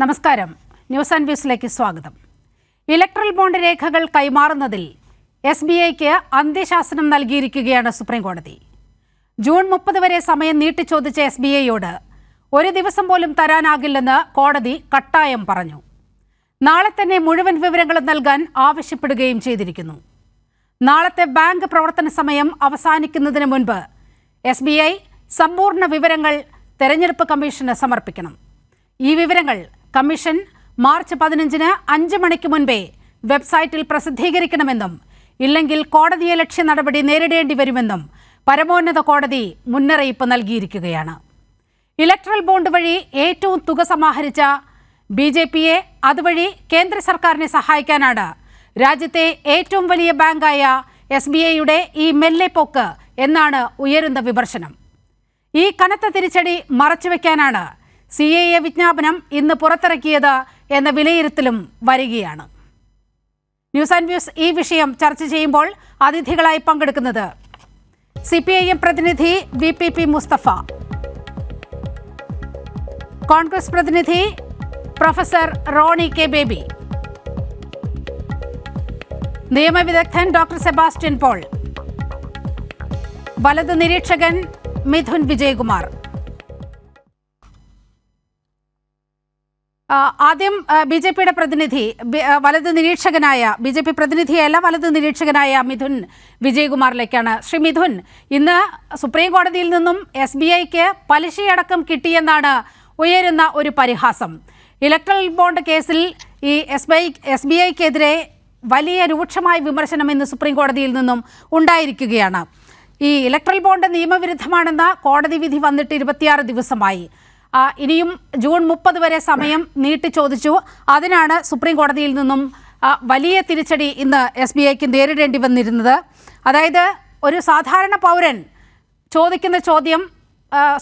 നമസ്കാരം. News and വ്യൂസിലേക്ക് സ്വാഗതം. Electoral bond രേഖകൾ കൈമാറുന്നതിൽ SBIക്ക് അന്ത്യശാസനം നൽകിയിരിക്കുകയാണ് സുപ്രീം കോടതി. ജൂൺ 30 വരെ സമയം നീട്ടിച്ചോദിച്ച SBIയോട് ഒരു ദിവസം പോലും തരാനാകില്ലെന്ന് കോടതി കട്ടായം പറഞ്ഞു. നാളെ തന്നെ മുഴുവൻ വിവരങ്ങളും നൽകാൻ ആവശ്യപ്പെടുകയും ചെയ്തിരിക്കുന്നു. നാളത്തെ ബാങ്ക് പ്രവർത്തന സമയം അവസാനിക്കുന്നതിന് മുൻപ് SBI സമ്പൂർണ്ണ വിവരങ്ങൾ തെരഞ്ഞെടുപ്പ് കമ്മീഷന് സമർപ്പിക്കണം. ഈ വിവരങ്ങൾ കമ്മീഷൻ മാർച്ച് 15-ന് 5 മണിക്ക് മുൻപേ വെബ്സൈറ്റിൽ പ്രസിദ്ധീകരിക്കണമെന്നും ഇല്ലെങ്കിൽ കോടതിയെ ലക്ഷ്യ നടപടി നേരിടേണ്ടി വരുമെന്നും പരമോന്നത കോടതി മുന്നറിയിപ്പ് നൽകിയിരിക്കുകയാണ്. ഇലക്ട്രൽ ബോണ്ട് വഴി ഏറ്റവും തുക സമാഹരിച്ച BJPയെ അതുവഴി കേന്ദ്ര സർക്കാരിനെ സഹായിക്കാനാണ് രാജ്യത്തെ ഏറ്റവും വലിയ ബാങ്കായ SBIയുടെ ഈ മെല്ലെപ്പോക്ക് എന്നാണ് ഉയരുന്ന വിമർശനം. ഈ കനത്ത തിരിച്ചടി മറച്ചുവെക്കാനാണ് CAA വിജ്ഞാപനം ഇന്ന് പുറത്തിറക്കിയത് എന്ന വിലയിരുത്തലും വരികയാണ്. ന്യൂസ് ആൻഡ് വ്യൂസ് ഈ വിഷയം ചർച്ച ചെയ്യുമ്പോൾ അതിഥികളായി പങ്കെടുക്കുന്നത് CPIM പ്രതിനിധി VPP മുസ്തഫ, കോൺഗ്രസ് പ്രതിനിധി പ്രൊഫസർ റോണി K. ബേബി, നിയമവിദഗ്ധൻ ഡോക്ടർ സെബാസ്റ്റ്യൻ പോൾ, വലത് നിരീക്ഷകൻ മിഥുൻ വിജയകുമാർ. ആദ്യം BJPയുടെ പ്രതിനിധി, വലത് നിരീക്ഷകനായ BJP പ്രതിനിധിയല്ല, വലത് നിരീക്ഷകനായ മിഥുൻ വിജയകുമാറിലേക്കാണ്. ശ്രീ മിഥുൻ, ഇന്ന് സുപ്രീം കോടതിയിൽ നിന്നും SBIക്ക് പലിശയടക്കം കിട്ടിയെന്നാണ് ഉയരുന്ന ഒരു പരിഹാസം. ഇലക്ട്രൽ ബോണ്ട് കേസിൽ ഈ SBIക്കെതിരെ വലിയ രൂക്ഷമായ വിമർശനം ഇന്ന് സുപ്രീം കോടതിയിൽ നിന്നും ഉണ്ടായിരിക്കുകയാണ്. ഈ ഇലക്ട്രൽ ബോണ്ട് നിയമവിരുദ്ധമാണെന്ന കോടതി വിധി വന്നിട്ട് 26 ദിവസമായി. ഇനിയും ജൂൺ 30 വരെ സമയം നീട്ടിച്ചോദിച്ചു. അതിനാണ് സുപ്രീം കോടതിയിൽ നിന്നും വലിയ തിരിച്ചടി ഇന്ന് SBIക്ക് നേരിടേണ്ടി വന്നിരുന്നത്. അതായത് ഒരു സാധാരണ പൗരൻ ചോദിക്കുന്ന ചോദ്യം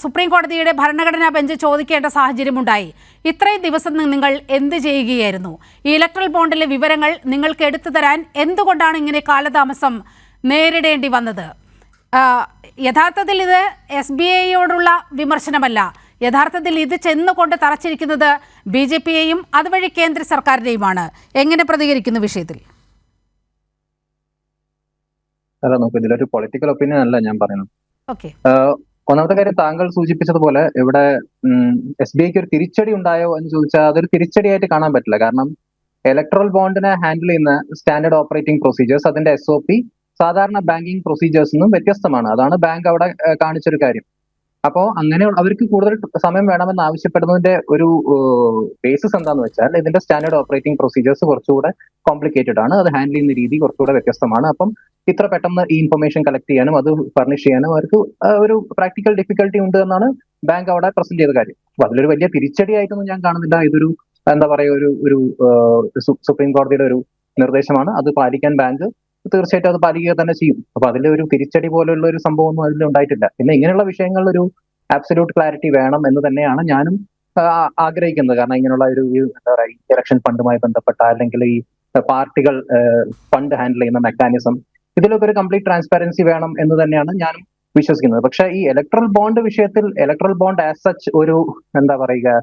സുപ്രീം കോടതിയുടെ ഭരണഘടനാ ബെഞ്ച് ചോദിക്കേണ്ട സാഹചര്യമുണ്ടായി. ഇത്രയും ദിവസം നിങ്ങൾ എന്ത് ചെയ്യുകയായിരുന്നു? ഈ ഇലക്ട്രൽ ബോണ്ടിലെ വിവരങ്ങൾ നിങ്ങൾക്ക് എടുത്തു തരാൻ എന്തുകൊണ്ടാണ് ഇങ്ങനെ കാലതാമസം നേരിടേണ്ടി വന്നത്? യഥാർത്ഥത്തിൽ ഇത് SBIയോടുള്ള വിമർശനമല്ല. യഥാർത്ഥത്തിൽ ഇത് ചെന്നുകൊണ്ട് തറച്ചിരിക്കുന്നത് BJPയെയും അതുവഴി കേന്ദ്ര സർക്കാരിനെയുമാണ്. എങ്ങനെ പ്രതികരിക്കുന്ന വിഷയത്തിൽ? ഇതിലൊരു പൊളിറ്റിക്കൽ ഒപ്പീനിയൻ അല്ല ഞാൻ പറയുന്നത്. ഓക്കെ, ഒന്നാമത്തെ കാര്യം, താങ്കൾ സൂചിപ്പിച്ചതുപോലെ ഇവിടെ SBIക്ക് ഒരു തിരിച്ചടി ഉണ്ടായോ എന്ന് ചോദിച്ചാൽ അതൊരു തിരിച്ചടിയായിട്ട് കാണാൻ പറ്റില്ല. കാരണം ഇലക്ട്രൽ ബോണ്ടിനെ ഹാൻഡിൽ ചെയ്യുന്ന സ്റ്റാൻഡേർഡ് ഓപ്പറേറ്റിംഗ് പ്രൊസീജിയേഴ്സ്, അതിന്റെ SOP സാധാരണ ബാങ്കിങ് പ്രൊസീജിയേഴ്സിൽ നിന്നും വ്യത്യസ്തമാണ്. അതാണ് ബാങ്ക് അവിടെ കാണിച്ചൊരു കാര്യം. അപ്പോൾ അങ്ങനെ അവർക്ക് കൂടുതൽ സമയം വേണമെന്ന് ആവശ്യപ്പെടുന്നതിന്റെ ഒരു ബേസിസ് എന്താണെന്ന് വെച്ചാൽ ഇതിന്റെ സ്റ്റാൻഡേർഡ് ഓപ്പറേറ്റിംഗ് പ്രൊസീജിയേഴ്സ് കുറച്ചുകൂടെ കോംപ്ലിക്കേറ്റഡ് ആണ്. അത് ഹാൻഡിൽ ചെയ്യുന്ന രീതി കുറച്ചുകൂടെ വ്യത്യസ്തമാണ്. അപ്പം ഇത്ര പെട്ടെന്ന് ഈ ഇൻഫർമേഷൻ കളക്ട് ചെയ്യാനും അത് ഫർണിഷ് ചെയ്യാനും അവർക്ക് ഒരു പ്രാക്ടിക്കൽ ഡിഫിക്കൽട്ടി ഉണ്ട് എന്നാണ് ബാങ്ക് അവിടെ പ്രസന്റ് ചെയ്ത കാര്യം. അപ്പൊ അതിലൊരു വലിയ തിരിച്ചടിയായിട്ടൊന്നും ഞാൻ കാണുന്നില്ല. ഇതൊരു എന്താ പറയുക, ഒരു സുപ്രീം കോടതിയുടെ ഒരു നിർദ്ദേശമാണ്. അത് പാലിക്കാൻ ബാങ്ക് തീർച്ചയായിട്ടും അത് പാലിക്കുക തന്നെ ചെയ്യും. അപ്പൊ അതിന്റെ ഒരു തിരിച്ചടി പോലെയുള്ള ഒരു സംഭവമൊന്നും അതിൽ ഉണ്ടായിട്ടില്ല. പിന്നെ ഇങ്ങനെയുള്ള വിഷയങ്ങളിൽ ഒരു ആബ്സല്യൂട്ട് ക്ലാരിറ്റി വേണം എന്ന് തന്നെയാണ് ഞാനും ആഗ്രഹിക്കുന്നത്. കാരണം ഇങ്ങനെയുള്ള ഒരു എന്താ പറയുക, ഇലക്ഷൻ ഫണ്ടുമായി ബന്ധപ്പെട്ട അല്ലെങ്കിൽ ഈ പാർട്ടികൾ ഫണ്ട് ഹാൻഡിൽ ചെയ്യുന്ന മെക്കാനിസം, ഇതിലൊക്കെ ഒരു കംപ്ലീറ്റ് ട്രാൻസ്പാരൻസി വേണം എന്ന് തന്നെയാണ് ഞാനും വിശ്വസിക്കുന്നത്. പക്ഷെ ഈ ഇലക്ട്രൽ ബോണ്ട് വിഷയത്തിൽ ഇലക്ട്രൽ ബോണ്ട് ആസ് സച്ച് ഒരു എന്താ പറയുക,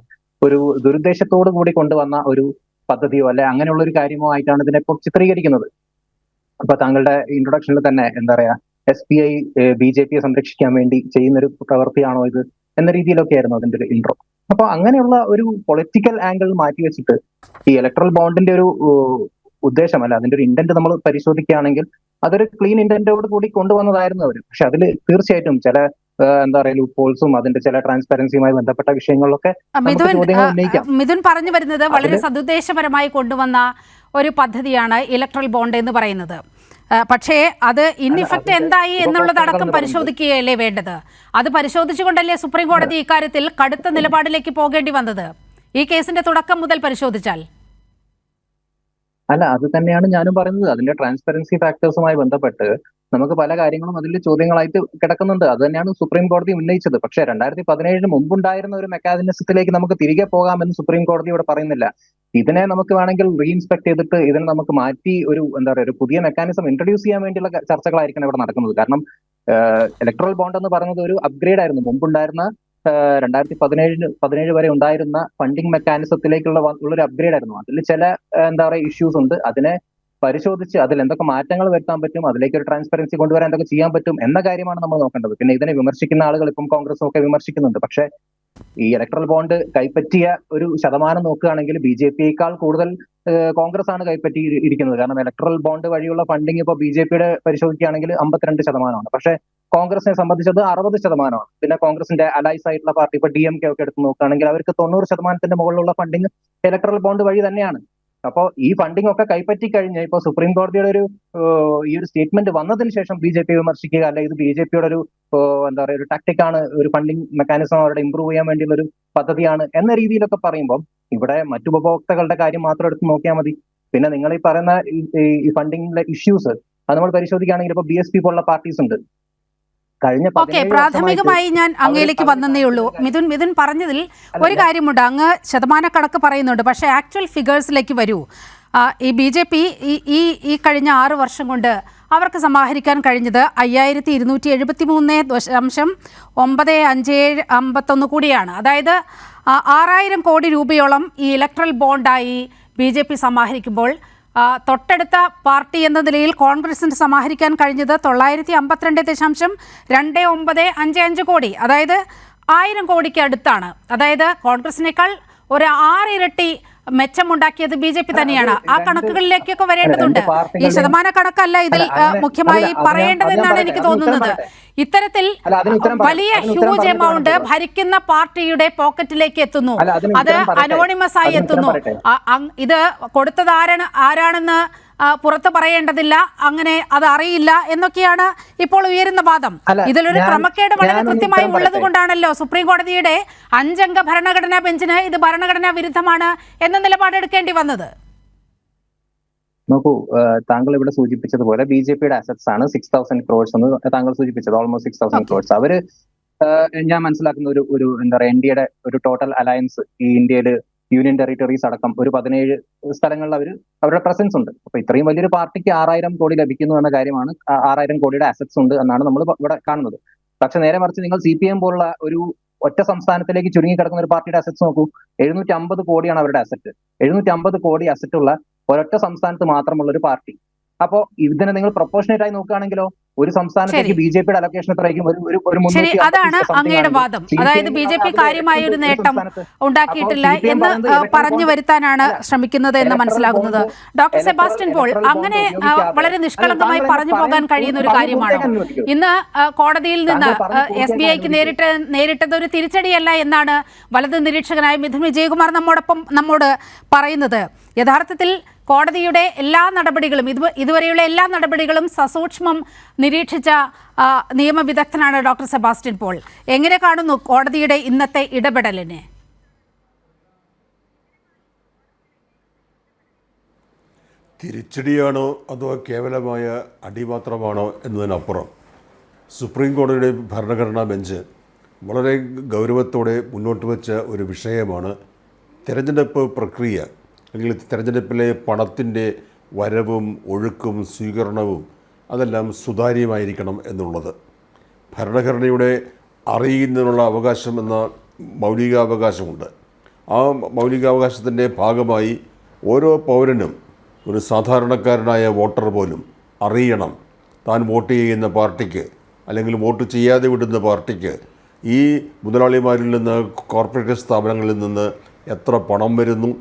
ഒരു ദുരുദ്ദേശത്തോടു കൂടി കൊണ്ടുവന്ന ഒരു പദ്ധതിയോ അല്ലെ അങ്ങനെയുള്ള ഒരു കാര്യമോ ആയിട്ടാണ് ഇതിനെപ്പോൾ ചിത്രീകരിക്കുന്നത്. അപ്പൊ താങ്കളുടെ ഇൻട്രൊഡക്ഷനിൽ തന്നെ എന്താ പറയാ, SBI BJPയെ സംരക്ഷിക്കാൻ വേണ്ടി ചെയ്യുന്നൊരു പ്രവൃത്തിയാണോ ഇത് എന്ന രീതിയിലൊക്കെ ആയിരുന്നു അതിന്റെ ഒരു ഇൻട്രോ. അപ്പൊ അങ്ങനെയുള്ള ഒരു പൊളിറ്റിക്കൽ ആംഗിൾ മാറ്റി വെച്ചിട്ട് ഈ ഇലക്ട്രൽ ബോണ്ടിന്റെ ഒരു ഉദ്ദേശമല്ല, അതിന്റെ ഒരു ഇന്റന്റ് നമ്മൾ പരിശോധിക്കുകയാണെങ്കിൽ അതൊരു ക്ലീൻ ഇന്റന്റോട് കൂടി കൊണ്ടുവന്നതായിരുന്നു അവർ. പക്ഷെ അതിൽ തീർച്ചയായിട്ടും ചില എന്താ പറയുക ലൂപ്പ് ഹോൾസും അതിന്റെ ചില ട്രാൻസ്പെറൻസിയുമായി ബന്ധപ്പെട്ട വിഷയങ്ങളിലൊക്കെ മിഥുൻ പറഞ്ഞു വരുന്നത് വളരെ സദുദ്ദേശപരമായി കൊണ്ടുവന്ന ഒരു പദ്ധതിയാണ് ഇലക്ട്രൽ ബോണ്ട് എന്ന് പറയുന്നത്. പക്ഷേ അത് ഇൻഇഫക്റ്റ് എന്തായി എന്നുള്ളതടക്കം പരിശോധിക്കുകയല്ലേ വേണ്ടത്? അത് പരിശോധിച്ചുകൊണ്ടല്ലേ സുപ്രീം കോടതി ഇക്കാര്യത്തിൽ കടുത്ത നിലപാടിലേക്ക് പോകേണ്ടി വന്നത്? ഈ കേസിന്റെ തുടക്കം മുതൽ പരിശോധിച്ചാൽ അല്ല, അത് തന്നെയാണ് ഞാനും പറയുന്നത്. അതിന്റെ ട്രാൻസ്പെറൻസി ഫാക്ടേഴ്സുമായി ബന്ധപ്പെട്ട് നമുക്ക് പല കാര്യങ്ങളും അതിൽ ചോദ്യങ്ങളായിട്ട് കിടക്കുന്നുണ്ട്. അത് തന്നെയാണ് സുപ്രീം കോടതി ഉന്നയിച്ചത്. പക്ഷേ 2017 മുമ്പുണ്ടായിരുന്ന ഒരു മെക്കാനിസത്തിലേക്ക് നമുക്ക് തിരികെ പോകാമെന്ന് സുപ്രീം കോടതി ഇവിടെ പറയുന്നില്ല. ഇതിനെ നമുക്ക് വേണമെങ്കിൽ റീഇൻസ്പെക്ട് ചെയ്തിട്ട് ഇതിനെ നമുക്ക് മാറ്റി ഒരു എന്താ പറയുക, ഒരു പുതിയ മെക്കാനിസം ഇൻട്രൊഡ്യൂസ് ചെയ്യാൻ വേണ്ടിയുള്ള ചർച്ചകളായിരിക്കണം ഇവിടെ നടക്കുന്നത്. കാരണം ഇലക്ട്രൽ ബോണ്ട് എന്ന് പറയുന്നത് ഒരു അപ്ഗ്രേഡ് ആയിരുന്നു. മുമ്പുണ്ടായിരുന്ന 2017 വരെ ഉണ്ടായിരുന്ന ഫണ്ടിങ് മെക്കാനിസത്തിലേക്കുള്ള ഉള്ളൊരു അപ്ഗ്രേഡ് ആയിരുന്നു. അതിൽ ചില എന്താ പറയുക ഇഷ്യൂസ് ഉണ്ട്. അതിനെ പരിശോധിച്ച് അതിൽ എന്തൊക്കെ മാറ്റങ്ങൾ വരുത്താൻ പറ്റും, അതിലേക്ക് ഒരു ട്രാൻസ്പെറൻസി കൊണ്ടുവരാൻ എന്തൊക്കെ ചെയ്യാൻ പറ്റും എന്ന കാര്യമാണ് നമ്മൾ നോക്കേണ്ടത്. പിന്നെ ഇതിനെ വിമർശിക്കുന്ന ആളുകൾ ഇപ്പം കോൺഗ്രസും ഒക്കെ വിമർശിക്കുന്നുണ്ട്. പക്ഷേ ഈ ഇലക്ട്രൽ ബോണ്ട് കൈപ്പറ്റിയ ഒരു ശതമാനം നോക്കുകയാണെങ്കിൽ BJP-യേക്കാൾ കൂടുതൽ കോൺഗ്രസ് ആണ് കൈപ്പറ്റി ഇരിക്കുന്നത്. കാരണം ഇലക്ട്രൽ ബോണ്ട് വഴിയുള്ള ഫണ്ടിങ് ഇപ്പോൾ BJP-യുടെ പരിശോധിക്കുകയാണെങ്കിൽ 52%. പക്ഷേ കോൺഗ്രസിനെ സംബന്ധിച്ചത് 60%. പിന്നെ കോൺഗ്രസിന്റെ അലൈസ് ആയിട്ടുള്ള പാർട്ടി ഇപ്പൊ DMK ഒക്കെ എടുത്ത് നോക്കുകയാണെങ്കിൽ അവർക്ക് 90% മുകളിലുള്ള ഫണ്ടിങ് ഇലക്ട്രൽ ബോണ്ട് വഴി തന്നെയാണ്. അപ്പോൾ ഈ ഫണ്ടിങ് ഒക്കെ കൈപ്പറ്റി കഴിഞ്ഞ് ഇപ്പോൾ സുപ്രീം കോടതിയുടെ ഒരു ഈ ഒരു സ്റ്റേറ്റ്മെന്റ് വന്നതിന് ശേഷം BJP വിമർശിക്കുക, അല്ലെ ഇത് BJP-യുടെ ഒരു എന്താ പറയുക ഒരു ടാക്ടിക്കാണ്, ഒരു ഫണ്ടിങ് മെക്കാനിസം അവരുടെ ഇമ്പ്രൂവ് ചെയ്യാൻ വേണ്ടിയുള്ള ഒരു പദ്ധതിയാണ് എന്ന രീതിയിലൊക്കെ പറയുമ്പോൾ ഇവിടെ മറ്റു ഉപഭോക്താക്കളുടെ കാര്യം മാത്രം എടുത്ത് നോക്കിയാൽ മതി. പിന്നെ നിങ്ങൾ ഈ പറയുന്ന ഈ ഫണ്ടിങ്ങിലെ ഇഷ്യൂസ് അത് നമ്മൾ പരിശോധിക്കുകയാണെങ്കിൽ ഇപ്പൊ BSP പോലുള്ള പാർട്ടീസ് ഉണ്ട്. കഴിഞ്ഞ പ്രാഥമികമായി ഞാൻ അങ്ങയിലേക്ക് വന്നേ ഉള്ളൂ. മിഥുൻ പറഞ്ഞതിൽ ഒരു കാര്യമുണ്ട്, അങ്ങ് ശതമാനക്കണക്ക് പറയുന്നുണ്ട്, പക്ഷേ ആക്ച്വൽ ഫിഗേഴ്സിലേക്ക് വരൂ. ഈ BJP ഈ കഴിഞ്ഞ 6 വർഷം കൊണ്ട് അവർക്ക് സമാഹരിക്കാൻ കഴിഞ്ഞത് 5273.9557 കൂടിയാണ്. അതായത് 6000 കോടി രൂപയോളം ഈ ഇലക്ട്രൽ ബോണ്ടായി BJP സമാഹരിക്കുമ്പോൾ തൊട്ടടുത്ത പാർട്ടി എന്ന നിലയിൽ കോൺഗ്രസിന് സമാഹരിക്കാൻ കഴിഞ്ഞത് 952.2955 കോടി, അതായത് 1000 കോടിക്ക് അടുത്താണ്. അതായത് കോൺഗ്രസിനേക്കാൾ ഒരു 6 ഇരട്ടി മെച്ചമുണ്ടാക്കിയത് BJP തന്നെയാണ്. ആ കണക്കുകളിലേക്കൊക്കെ വരേണ്ടതുണ്ട്. ഈ ശതമാന കണക്കല്ല ഇതിൽ മുഖ്യമായി പറയേണ്ടതെന്നാണ് എനിക്ക് തോന്നുന്നത്. ഇത്തരത്തിൽ വലിയ ഹ്യൂജ് എമൗണ്ട് ഭരിക്കുന്ന പാർട്ടിയുടെ പോക്കറ്റിലേക്ക് എത്തുന്നു, അത് അനോണിമസ് ആയി എത്തുന്നു. ഇത് കൊടുത്തത് ആരാണെന്ന് പുറത്ത് പറയേണ്ടതില്ല, അങ്ങനെ അത് അറിയില്ല എന്നൊക്കെയാണ് ഇപ്പോൾ ഉയരുന്ന വാദം. ഇതിലൊരു ക്രമക്കേട് വളരെ കൃത്യമായി ഉള്ളത് കൊണ്ടാണല്ലോ സുപ്രീം കോടതിയുടെ 5 അംഗ ഭരണഘടനാ ബെഞ്ചിന് ഇത് ഭരണഘടനാ വിരുദ്ധമാണ് എന്ന നിലപാടെടുക്കേണ്ടി വന്നത്. നോക്കൂ, താങ്കൾ ഇവിടെ സൂചിപ്പിച്ചതുപോലെ BJP-യുടെ അസറ്റ്സ് ആണ് 6000 crores എന്ന് താങ്കൾ സൂചിപ്പിച്ചത്, ഓൾമോസ്റ്റ് 6000 crores. അവര് ഞാൻ മനസ്സിലാക്കുന്ന ഒരു എന്താ പറയുക NDA-യുടെ ഒരു ടോട്ടൽ അലയൻസ് ഈ ഇന്ത്യയിൽ യൂണിയൻ ടെറിട്ടറീസ് അടക്കം ഒരു 17 സ്ഥലങ്ങളിൽ അവരുടെ പ്രസൻസ് ഉണ്ട്. അപ്പൊ ഇത്രയും വലിയൊരു പാർട്ടിക്ക് 6000 കോടി ലഭിക്കുന്നു എന്ന കാര്യമാണ്, 6000 കോടിയുടെ അസറ്റ്സ് ഉണ്ട് എന്നാണ് നമ്മൾ ഇവിടെ കാണുന്നത്. പക്ഷെ നേരെ മറിച്ച് നിങ്ങൾ CPM പോലുള്ള ഒരു ഒറ്റ സംസ്ഥാനത്തിലേക്ക് ചുരുങ്ങിക്കിടക്കുന്ന ഒരു പാർട്ടിയുടെ അസറ്റ്സ് നോക്കൂ. 750 കോടിയാണ് അവരുടെ അസറ്റ്. 750 കോടി അസറ്റ് ഉള്ള ഒരൊറ്റ സംസ്ഥാനത്ത് മാത്രമുള്ള ഒരു പാർട്ടി. അപ്പോ ഇതിനെ നിങ്ങൾ പ്രൊപ്പോർഷനേറ്റ് ആയി നോക്കുകയാണെങ്കിലോ ഒരു സംസ്ഥാനത്തേക്ക് BJP-യുടെ അലൊക്കേഷൻ എത്രയായിരിക്കും? അതാണ് അങ്ങയുടെ വാദം. അതായത് BJP കാര്യമായ ഒരു നേട്ടം ഉണ്ടാക്കിയിട്ടില്ല എന്ന് പറഞ്ഞു വരുത്താനാണ് ശ്രമിക്കുന്നത് എന്ന് മനസ്സിലാകുന്നത്. ഡോക്ടർ സെബാസ്റ്റ്യൻ പോൾ, അങ്ങനെ വളരെ നിഷ്കളങ്കമായി പറഞ്ഞു പോകാൻ കഴിയുന്ന ഒരു കാര്യമാണോ? ഇന്ന് കോടതിയിൽ നിന്ന് SBIക്ക് നേരിട്ടത് ഒരു തിരിച്ചടിയല്ല എന്നാണ് വലത് നിരീക്ഷകനായ മിഥുൻ വിജയകുമാർ നമ്മോട് പറയുന്നത്. യഥാർത്ഥത്തിൽ കോടതിയുടെ എല്ലാ നടപടികളും ഇതുവരെയുള്ള എല്ലാ നടപടികളും സസൂക്ഷ്മം നിരീക്ഷിച്ച നിയമവിദഗ്ധനാണ് ഡോക്ടർ സെബാസ്റ്റ്യൻ പോൾ. എങ്ങനെ കാണുന്നു കോടതിയുടെ ഇന്നത്തെ ഇടപെടലിനെ? തിരിച്ചടിയാണോ അതോ കേവലമായ അടിമാത്രമാണോ എന്നതിനപ്പുറം സുപ്രീം കോടതിയുടെ ഭരണഘടനാ ബെഞ്ച് വളരെ ഗൗരവത്തോടെ മുന്നോട്ട് വെച്ച ഒരു വിഷയമാണ് തിരഞ്ഞെടുപ്പ് പ്രക്രിയ, അല്ലെങ്കിൽ തിരഞ്ഞെടുപ്പിലെ പണത്തിൻ്റെ വരവും ഒഴുക്കും സ്വീകരണവും അതെല്ലാം സുതാര്യമായിരിക്കണം എന്നുള്ളത്. ഭരണഘടനയുടെ അറിയുന്നതിനുള്ള അവകാശം എന്ന മൗലികാവകാശമുണ്ട്. ആ മൗലികാവകാശത്തിൻ്റെ ഭാഗമായി ഓരോ പൗരനും, ഒരു സാധാരണക്കാരനായ വോട്ടർ പോലും അറിയണം താൻ വോട്ട് ചെയ്യുന്ന പാർട്ടിക്ക് അല്ലെങ്കിൽ വോട്ട് ചെയ്യാതെ വിടുന്ന പാർട്ടിക്ക് ഈ മുതലാളിമാരിൽ നിന്ന്, കോർപ്പറേറ്റ് സ്ഥാപനങ്ങളിൽ നിന്ന് എത്ര പണം വരുന്നു,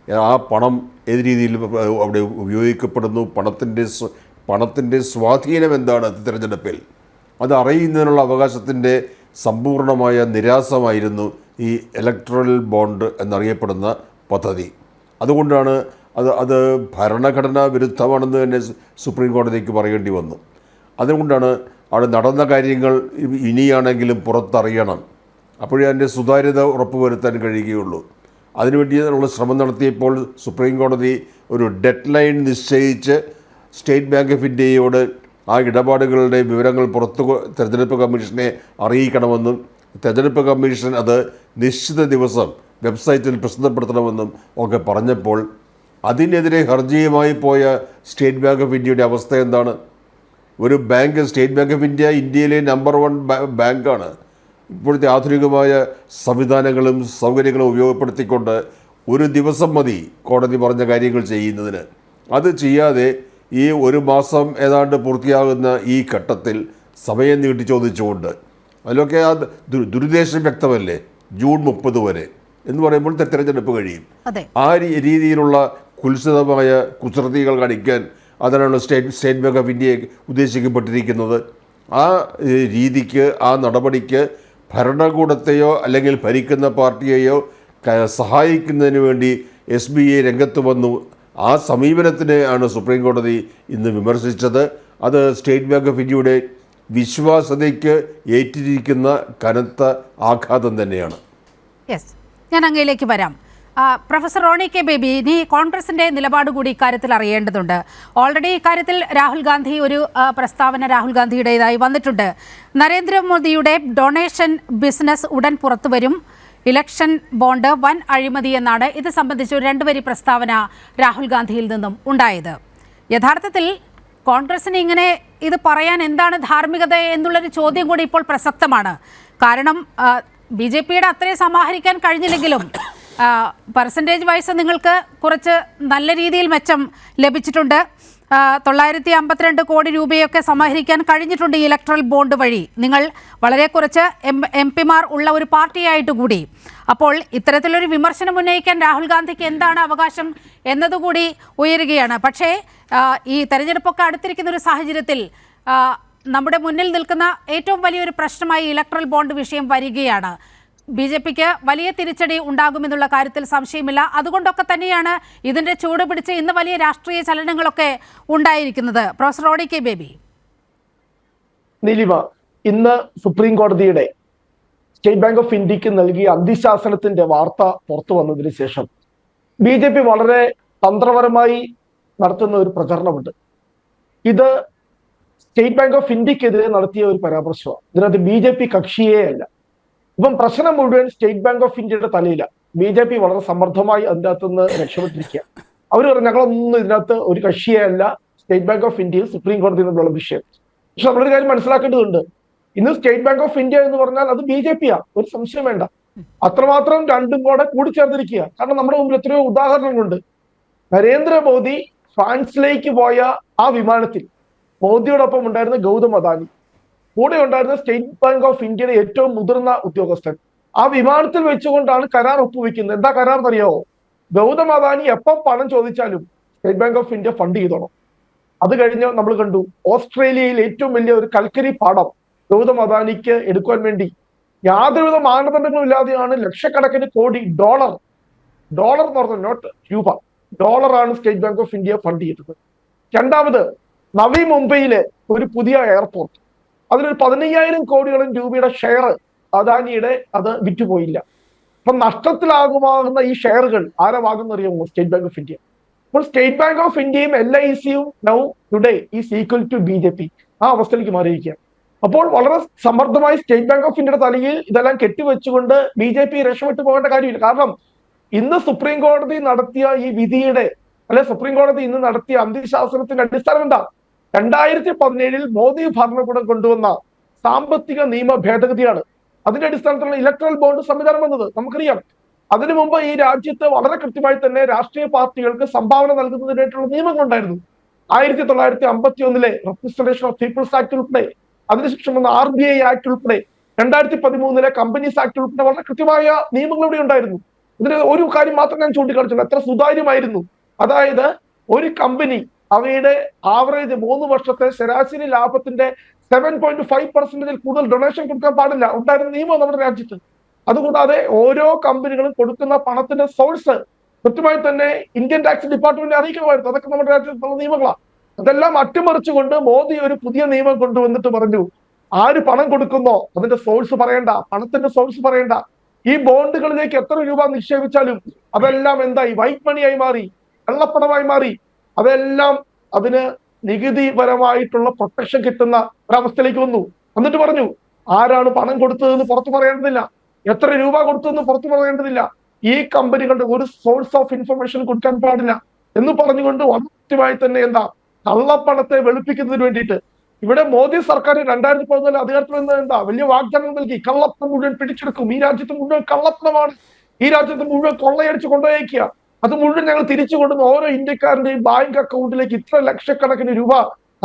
ആ പണം ഏത് രീതിയിൽ അവിടെ ഉപയോഗിക്കപ്പെടുന്നു, പണത്തിൻ്റെ സ്വാധീനം എന്താണ് തിരഞ്ഞെടുപ്പിൽ, അത് അറിയുന്നതിനുള്ള അവകാശത്തിൻ്റെ സമ്പൂർണമായ നിരാസമായിരുന്നു ഈ ഇലക്ട്രൽ ബോണ്ട് എന്നറിയപ്പെടുന്ന പദ്ധതി. അതുകൊണ്ടാണ് അത് ഭരണഘടനാ വിരുദ്ധമാണെന്ന് തന്നെ സുപ്രീം കോടതിക്ക് പറയേണ്ടി വന്നു. അതുകൊണ്ടാണ് അവിടെ നടന്ന കാര്യങ്ങൾ ഇനിയാണെങ്കിലും പുറത്തറിയണം, അപ്പോഴേ അതിൻ്റെ സുതാര്യത ഉറപ്പുവരുത്താൻ കഴിയുകയുള്ളൂ. അതിനുവേണ്ടിയുള്ള ശ്രമം നടത്തിയപ്പോൾ സുപ്രീം കോടതി ഒരു ഡെഡ് ലൈൻ നിശ്ചയിച്ച് സ്റ്റേറ്റ് ബാങ്ക് ഓഫ് ഇന്ത്യയോട് ആ ഇടപാടുകളുടെ വിവരങ്ങൾ തെരഞ്ഞെടുപ്പ് കമ്മീഷനെ അറിയിക്കണമെന്നും തെരഞ്ഞെടുപ്പ് കമ്മീഷൻ അത് നിശ്ചിത ദിവസം വെബ്സൈറ്റിൽ പ്രസിദ്ധപ്പെടുത്തണമെന്നും ഒക്കെ പറഞ്ഞപ്പോൾ അതിനെതിരെ ഹർജിയുമായി പോയ സ്റ്റേറ്റ് ബാങ്ക് ഓഫ് ഇന്ത്യയുടെ അവസ്ഥ എന്താണ്? ഒരു bank, state Bank of India ഇന്ത്യയിലെ നമ്പർ 1 ബാങ്കാണ്. ഇപ്പോഴത്തെ ആധുനികമായ സംവിധാനങ്ങളും സൗകര്യങ്ങളും ഉപയോഗപ്പെടുത്തിക്കൊണ്ട് ഒരു ദിവസം മതി കോടതി പറഞ്ഞ കാര്യങ്ങൾ ചെയ്യുന്നതിന്. അത് ചെയ്യാതെ ഈ ഒരു മാസം ഏതാണ്ട് പൂർത്തിയാകുന്ന ഈ ഘട്ടത്തിൽ സമയം നീട്ടി ചോദിച്ചുകൊണ്ട് അതിലൊക്കെ ആ ദുരുദ്ദേശം വ്യക്തമല്ലേ? ജൂൺ 30 വരെ എന്ന് പറയുമ്പോൾ തെരഞ്ഞെടുപ്പ് കഴിയും. ആ രീതിയിലുള്ള കുൽസിതമായ കുസൃതികൾ കാണിക്കാൻ അതിനാണ് സ്റ്റേറ്റ് ബാങ്ക് ഓഫ് ഇന്ത്യയെ ഉദ്ദേശിക്കപ്പെട്ടിരിക്കുന്നത്. ആ രീതിക്ക്, ആ നടപടിക്ക് ഭരണകൂടത്തെയോ അല്ലെങ്കിൽ ഭരിക്കുന്ന പാർട്ടിയെയോ സഹായിക്കുന്നതിന് വേണ്ടി SBI രംഗത്ത് വന്നു. ആ സമീപനത്തിനെയാണ് സുപ്രീം കോടതി ഇന്ന് വിമർശിച്ചത്. അത് സ്റ്റേറ്റ് ബാങ്ക് ഓഫ് ഇന്ത്യയുടെ വിശ്വാസ്യതയ്ക്ക് ഏറ്റിരിക്കുന്ന കനത്ത ആഘാതം തന്നെയാണ്. യെസ്, ഞാൻ അങ്ങയിലേക്ക് വരാം. പ്രൊഫസർ റോണി കെ ബേബി, ഇനി കോൺഗ്രസിന്റെ നിലപാട് കൂടി ഇക്കാര്യത്തിൽ അറിയേണ്ടതുണ്ട്. ഓൾറെഡി ഇക്കാര്യത്തിൽ രാഹുൽ ഗാന്ധി ഒരു പ്രസ്താവന രാഹുൽ ഗാന്ധിയുടേതായി വന്നിട്ടുണ്ട്. നരേന്ദ്രമോദിയുടെ ഡൊണേഷൻ ബിസിനസ് ഉടൻ പുറത്തുവരും, ഇലക്ഷൻ ബോണ്ട് വൻ അഴിമതി എന്നാണ് ഇത് സംബന്ധിച്ച് ഒരു 2 വരി പ്രസ്താവന രാഹുൽ ഗാന്ധിയിൽ നിന്നും ഉണ്ടായത്. യഥാർത്ഥത്തിൽ കോൺഗ്രസിന് ഇങ്ങനെ ഇത് പറയാൻ എന്താണ് ധാർമ്മികത എന്നുള്ളൊരു ചോദ്യം കൂടി ഇപ്പോൾ പ്രസക്തമാണ്. കാരണം BJPയുടെ അത്രയും സമാഹരിക്കാൻ കഴിഞ്ഞില്ലെങ്കിലും പെർസെൻറ്റേജ് വൈസ് നിങ്ങൾക്ക് കുറച്ച് നല്ല രീതിയിൽ മെച്ചം ലഭിച്ചിട്ടുണ്ട്. 952 കോടി രൂപയൊക്കെ സമാഹരിക്കാൻ കഴിഞ്ഞിട്ടുണ്ട് ഈ ഇലക്ട്രൽ ബോണ്ട് വഴി. നിങ്ങൾ വളരെ കുറച്ച് MP-മാർ ഉള്ള ഒരു പാർട്ടിയായിട്ട് കൂടി. അപ്പോൾ ഇത്തരത്തിലൊരു വിമർശനം ഉന്നയിക്കാൻ രാഹുൽ ഗാന്ധിക്ക് എന്താണ് അവകാശം എന്നതുകൂടി ഉയരുകയാണ്. പക്ഷേ ഈ തെരഞ്ഞെടുപ്പൊക്കെ അടുത്തിരിക്കുന്ന ഒരു സാഹചര്യത്തിൽ നമ്മുടെ മുന്നിൽ നിൽക്കുന്ന ഏറ്റവും വലിയൊരു പ്രശ്നമായി ഇലക്ട്രൽ ബോണ്ട് വിഷയം വരികയാണ്. BJPക്ക് വലിയ തിരിച്ചടി ഉണ്ടാകുമെന്നുള്ള കാര്യത്തിൽ സംശയമില്ല. അതുകൊണ്ടൊക്കെ തന്നെയാണ് ഇതിൻ്റെ ചൂട് പിടിച്ച് ഇന്ന് വലിയ രാഷ്ട്രീയ ചലനങ്ങളൊക്കെ ഉണ്ടായിരിക്കുന്നത്. Professor Roni K Baby. നീലിമ, ഇന്ന് സുപ്രീം കോടതിയുടെ സ്റ്റേറ്റ് ബാങ്ക് ഓഫ് ഇന്ത്യക്ക് നൽകിയ അന്ത്യശാസനത്തിന്റെ വാർത്ത പുറത്തു വന്നതിന് ശേഷം BJP വളരെ തന്ത്രപരമായി നടത്തുന്ന ഒരു പ്രചരണമുണ്ട്. ഇത് സ്റ്റേറ്റ് ബാങ്ക് ഓഫ് ഇന്ത്യക്കെതിരെ നടത്തിയ ഒരു പരാമർശമാണ്. ഇതിനകത്ത് BJP കക്ഷിയേ അല്ല. ഇപ്പം പ്രശ്നം മുഴുവൻ സ്റ്റേറ്റ് ബാങ്ക് ഓഫ് ഇന്ത്യയുടെ തലയിലാണ്. BJP വളരെ സമർത്ഥമായി അതിൻ്റെ അകത്തുനിന്ന് രക്ഷപ്പെട്ടിരിക്കുക. അവർ പറഞ്ഞു ഞങ്ങളൊന്നും ഇതിനകത്ത് ഒരു കക്ഷിയേ അല്ല, സ്റ്റേറ്റ് ബാങ്ക് ഓഫ് ഇന്ത്യയിൽ സുപ്രീം കോടതിയിൽ നിന്നുള്ള വിഷയം. പക്ഷെ നമ്മളൊരു കാര്യം മനസ്സിലാക്കേണ്ടതുണ്ട്. ഇന്ന് സ്റ്റേറ്റ് ബാങ്ക് ഓഫ് ഇന്ത്യ എന്ന് പറഞ്ഞാൽ അത് BJP-യാണ്, ഒരു സംശയം വേണ്ട. അത്രമാത്രം രണ്ടും കൂടെ കൂടിച്ചേർന്നിരിക്കുക. കാരണം നമ്മുടെ മുമ്പിൽ എത്രയോ ഉദാഹരണങ്ങളുണ്ട്. നരേന്ദ്രമോദി ഫ്രാൻസിലേക്ക് പോയ ആ വിമാനത്തിൽ മോദിയോടൊപ്പം ഉണ്ടായിരുന്ന ഗൗതം അദാനി, കൂടെ ഉണ്ടായിരുന്ന സ്റ്റേറ്റ് ബാങ്ക് ഓഫ് ഇന്ത്യയുടെ ഏറ്റവും മുതിർന്ന ഉദ്യോഗസ്ഥൻ, ആ വിമാനത്തിൽ വെച്ചുകൊണ്ടാണ് കരാർ ഒപ്പുവെക്കുന്നത്. എന്താ കരാർ എന്നറിയാവോ? ഗൗതം അദാനി എപ്പോൾ പണം ചോദിച്ചാലും State Bank of India fund ചെയ്തോണം. അത് കഴിഞ്ഞ് നമ്മൾ കണ്ടു ഓസ്ട്രേലിയയിൽ ഏറ്റവും വലിയ ഒരു കൽക്കരി പാടം ഗൗതം അദാനിക്ക് എടുക്കുവാൻ വേണ്ടി യാതൊരുവിധ മാനദണ്ഡങ്ങളും ഇല്ലാതെയാണ് ലക്ഷക്കണക്കിന് കോടി ഡോളർ എന്ന് പറഞ്ഞ നോട്ട് രൂപ, ഡോളറാണ് state Bank of India fund ചെയ്തത്. രണ്ടാമത് നവി മുംബൈയിലെ ഒരു പുതിയ എയർപോർട്ട്, അതിലൊരു 15,000 കോടിയോളം രൂപയുടെ ഷെയർ അദാനിയുടെ അത് വിറ്റുപോയില്ല. അപ്പൊ നഷ്ടത്തിലാകുമാകുന്ന ഈ ഷെയറുകൾ ആരാ വാങ്ങുന്നറിയാമോ? State Bank of India. അപ്പോൾ സ്റ്റേറ്റ് ബാങ്ക് ഓഫ് ഇന്ത്യയും LICയും now today is equal to BJP. ആ അവസ്ഥയിലേക്ക് മാറിയിരിക്കുക. അപ്പോൾ വളരെ സമർത്ഥമായി സ്റ്റേറ്റ് ബാങ്ക് ഓഫ് ഇന്ത്യയുടെ തലയിൽ ഇതെല്ലാം കെട്ടിവെച്ചുകൊണ്ട് BJP രക്ഷപ്പെട്ടു പോകേണ്ട കാര്യമില്ല. കാരണം ഇന്ന് സുപ്രീം കോടതി നടത്തിയ ഈ വിധിയുടെ സുപ്രീം കോടതി ഇന്ന് നടത്തിയ അന്ത്യശാസനത്തിന്റെ അടിസ്ഥാനം എന്താ? 2017 മോദി ഭരണകൂടം കൊണ്ടുവന്ന സാമ്പത്തിക നിയമ ഭേദഗതിയാണ്. അതിന്റെ അടിസ്ഥാനത്തിലുള്ള ഇലക്ട്രൽ ബോണ്ട് സംവിധാനം വന്നത് നമുക്കറിയാം. അതിനു മുമ്പ് ഈ രാജ്യത്ത് വളരെ കൃത്യമായി തന്നെ രാഷ്ട്രീയ പാർട്ടികൾക്ക് സംഭാവന നൽകുന്നതിനായിട്ടുള്ള നിയമങ്ങളുണ്ടായിരുന്നു. 1951 റെപ്രസെന്റേഷൻ ഓഫ് പീപ്പിൾസ് ആക്ട് ഉൾപ്പെടെ, അതിനുശേഷം വന്ന RBI ആക്ട് ഉൾപ്പെടെ, 2013 കമ്പനീസ് ആക്ട് ഉൾപ്പെടെ വളരെ കൃത്യമായ നിയമങ്ങൾ ഇവിടെ ഉണ്ടായിരുന്നു. ഇതിന് ഒരു കാര്യം മാത്രം ഞാൻ ചൂണ്ടിക്കാണിച്ചുള്ളൂ, എത്ര സുതാര്യമായിരുന്നു. അതായത് ഒരു കമ്പനി അവയുടെ ആവറേജ് 3 വർഷത്തെ ശരാശരി ലാഭത്തിന്റെ 7.5% കൂടുതൽ ഡൊണേഷൻ കൊടുക്കാൻ പാടില്ല, ഉണ്ടായിരുന്ന നിയമം നമ്മുടെ രാജ്യത്ത്. അതുകൂടാതെ ഓരോ കമ്പനികളും കൊടുക്കുന്ന പണത്തിന്റെ സോഴ്സ് കൃത്യമായി തന്നെ ഇന്ത്യൻ ടാക്സ് ഡിപ്പാർട്ട്മെന്റിനെ അറിയിക്കണമായിരുന്നു. അതൊക്കെ നമ്മുടെ രാജ്യത്തുള്ള നിയമങ്ങളാണ്. അതെല്ലാം അട്ടിമറിച്ചുകൊണ്ട് മോദി ഒരു പുതിയ നിയമം കൊണ്ടുവന്നിട്ട് പറഞ്ഞു, ആര് പണം കൊടുക്കുന്നോ അതിന്റെ സോഴ്സ് പറയണ്ട, പണത്തിന്റെ സോഴ്സ് പറയണ്ട. ഈ ബോണ്ടുകളിലേക്ക് എത്ര രൂപ നിക്ഷേപിച്ചാലും അതെല്ലാം എന്തായി? വൈറ്റ് മണിയായി മാറി, കള്ളപ്പണമായി മാറി. അതെല്ലാം അതിന് നികുതിപരമായിട്ടുള്ള പ്രൊട്ടക്ഷൻ കിട്ടുന്ന ഒരവസ്ഥയിലേക്ക് വന്നു. എന്നിട്ട് പറഞ്ഞു ആരാണ് പണം കൊടുത്തതെന്ന് പുറത്തു പറയേണ്ടതില്ല, എത്ര രൂപ കൊടുത്തതെന്ന് പുറത്തു പറയേണ്ടതില്ല, ഈ കമ്പനികളുടെ ഒരു സോഴ്സ് ഓഫ് ഇൻഫർമേഷൻ കൊടുക്കാൻ പാടില്ല എന്ന് പറഞ്ഞുകൊണ്ട് കൃത്യമായി തന്നെ എന്താ കള്ളപ്പണത്തെ വെളുപ്പിക്കുന്നതിന് വേണ്ടിയിട്ട് ഇവിടെ മോദി സർക്കാർ 2014 അധികാരത്തിൽ വന്നത് എന്താ? വലിയ വാഗ്ദാനം നൽകി, കള്ളപ്പണം മുഴുവൻ പിടിച്ചെടുക്കും, ഈ രാജ്യത്ത് മുഴുവൻ കള്ളപ്പണമാണ്, ഈ രാജ്യത്ത് മുഴുവൻ കൊള്ളയടിച്ച് കൊണ്ടുപോയേക്കുക, അത് മുഴുവൻ ഞങ്ങൾ തിരിച്ചു കൊണ്ടുവന്ന് ഓരോ ഇന്ത്യക്കാരന്റെയും ബാങ്ക് അക്കൗണ്ടിലേക്ക് ഇത്ര ലക്ഷക്കണക്കിന് രൂപ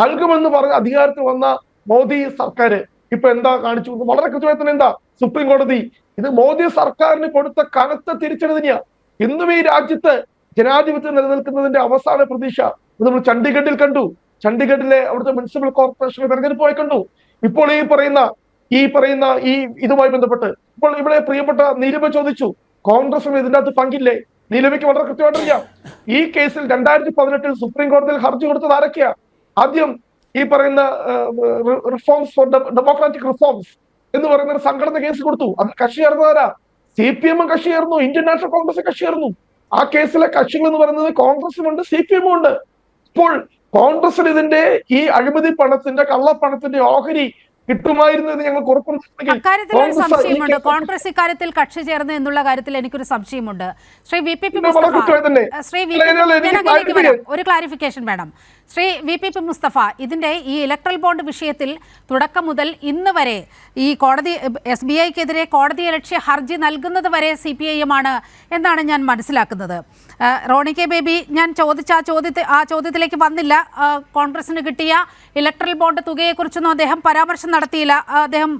നൽകുമെന്ന് പറഞ്ഞ് അധികാരത്തിൽ വന്ന മോദി സർക്കാർ ഇപ്പൊ എന്താ കാണിച്ചു? വളരെ കൃത്യമായി തന്നെ എന്താ സുപ്രീം കോടതി ഇത് മോദി സർക്കാരിന് കൊടുത്ത കനത്ത തിരിച്ചടി തന്നെയാ. ഇന്നും ഈ രാജ്യത്ത് ജനാധിപത്യം നിലനിൽക്കുന്നതിന്റെ അവസാന പ്രതീക്ഷ നമ്മൾ ചണ്ഡീഗഡിൽ കണ്ടു. ചണ്ഡീഗഡിലെ അവിടുത്തെ മുനിസിപ്പൽ കോർപ്പറേഷന്റെ തെരഞ്ഞെടുപ്പ് പോയി കണ്ടു. ഇപ്പോൾ ഈ പറയുന്ന ഇതുമായി ബന്ധപ്പെട്ട് ഇപ്പോൾ ഇവിടെ പ്രിയപ്പെട്ട നീലിമ ചോദിച്ചു, കോൺഗ്രസിന് ഇതിന്റെ അകത്ത് പങ്കില്ലേ? നീലിമയ്ക്ക് വളരെ കൃത്യമായിട്ടറിയാം. ഈ കേസിൽ 2018 സുപ്രീം കോടതിയിൽ ഹർജി കൊടുത്തത് ആരൊക്കെയാ? ആദ്യം ഈ പറയുന്ന റിഫോംസ് ഫോർ ഡെമോക്രാറ്റിക് റിഫോംസ് എന്ന് പറയുന്ന ഒരു സംഘടന കേസ് കൊടുത്തു. അത് കക്ഷിയായിരുന്നവരാ? CPM കക്ഷിയായിരുന്നു, ഇന്ത്യൻ നാഷണൽ കോൺഗ്രസ് കക്ഷിയായിരുന്നു. ആ കേസിലെ കക്ഷികൾ എന്ന് പറയുന്നത് കോൺഗ്രസുമുണ്ട്, CPM ഉണ്ട്. ഇപ്പോൾ കോൺഗ്രസിന് ഇതിന്റെ ഈ അഴിമതി പണത്തിന്റെ കള്ളപ്പണത്തിന്റെ ഓഹരി കിട്ടുമായിരുന്നു എന്ന് ഞങ്ങൾ അക്കാര്യത്തിൽ ഒരു സംശയമുണ്ട്. കോൺഗ്രസ് ഇക്കാര്യത്തിൽ കക്ഷി ചേർന്ന് എന്നുള്ള കാര്യത്തിൽ എനിക്കൊരു സംശയമുണ്ട്. ശ്രീ വി പി മുസ്തഫ, ഒരു ക്ലാരിഫിക്കേഷൻ വേണം. ശ്രീ VP മുസ്തഫ, ഇതിന്റെ ഈ ഇലക്ട്രൽ ബോണ്ട് വിഷയത്തിൽ തുടക്കം മുതൽ ഇന്ന് വരെ ഈ കോടതി SBIക്കെതിരെ കോടതിയലക്ഷ്യ ഹർജി നൽകുന്നത് വരെ CPIM ആണ് എന്നാണ് ഞാൻ മനസ്സിലാക്കുന്നത്. റോണി കെ ബേബി, ഞാൻ ചോദിച്ച ആ ചോദ്യത്തിലേക്ക് വന്നില്ല. കോൺഗ്രസിന് കിട്ടിയ ഇലക്ട്രൽ ബോണ്ട് തുകയെക്കുറിച്ചൊന്നും അദ്ദേഹം പരാമർശം നടത്തിയില്ല. അദ്ദേഹം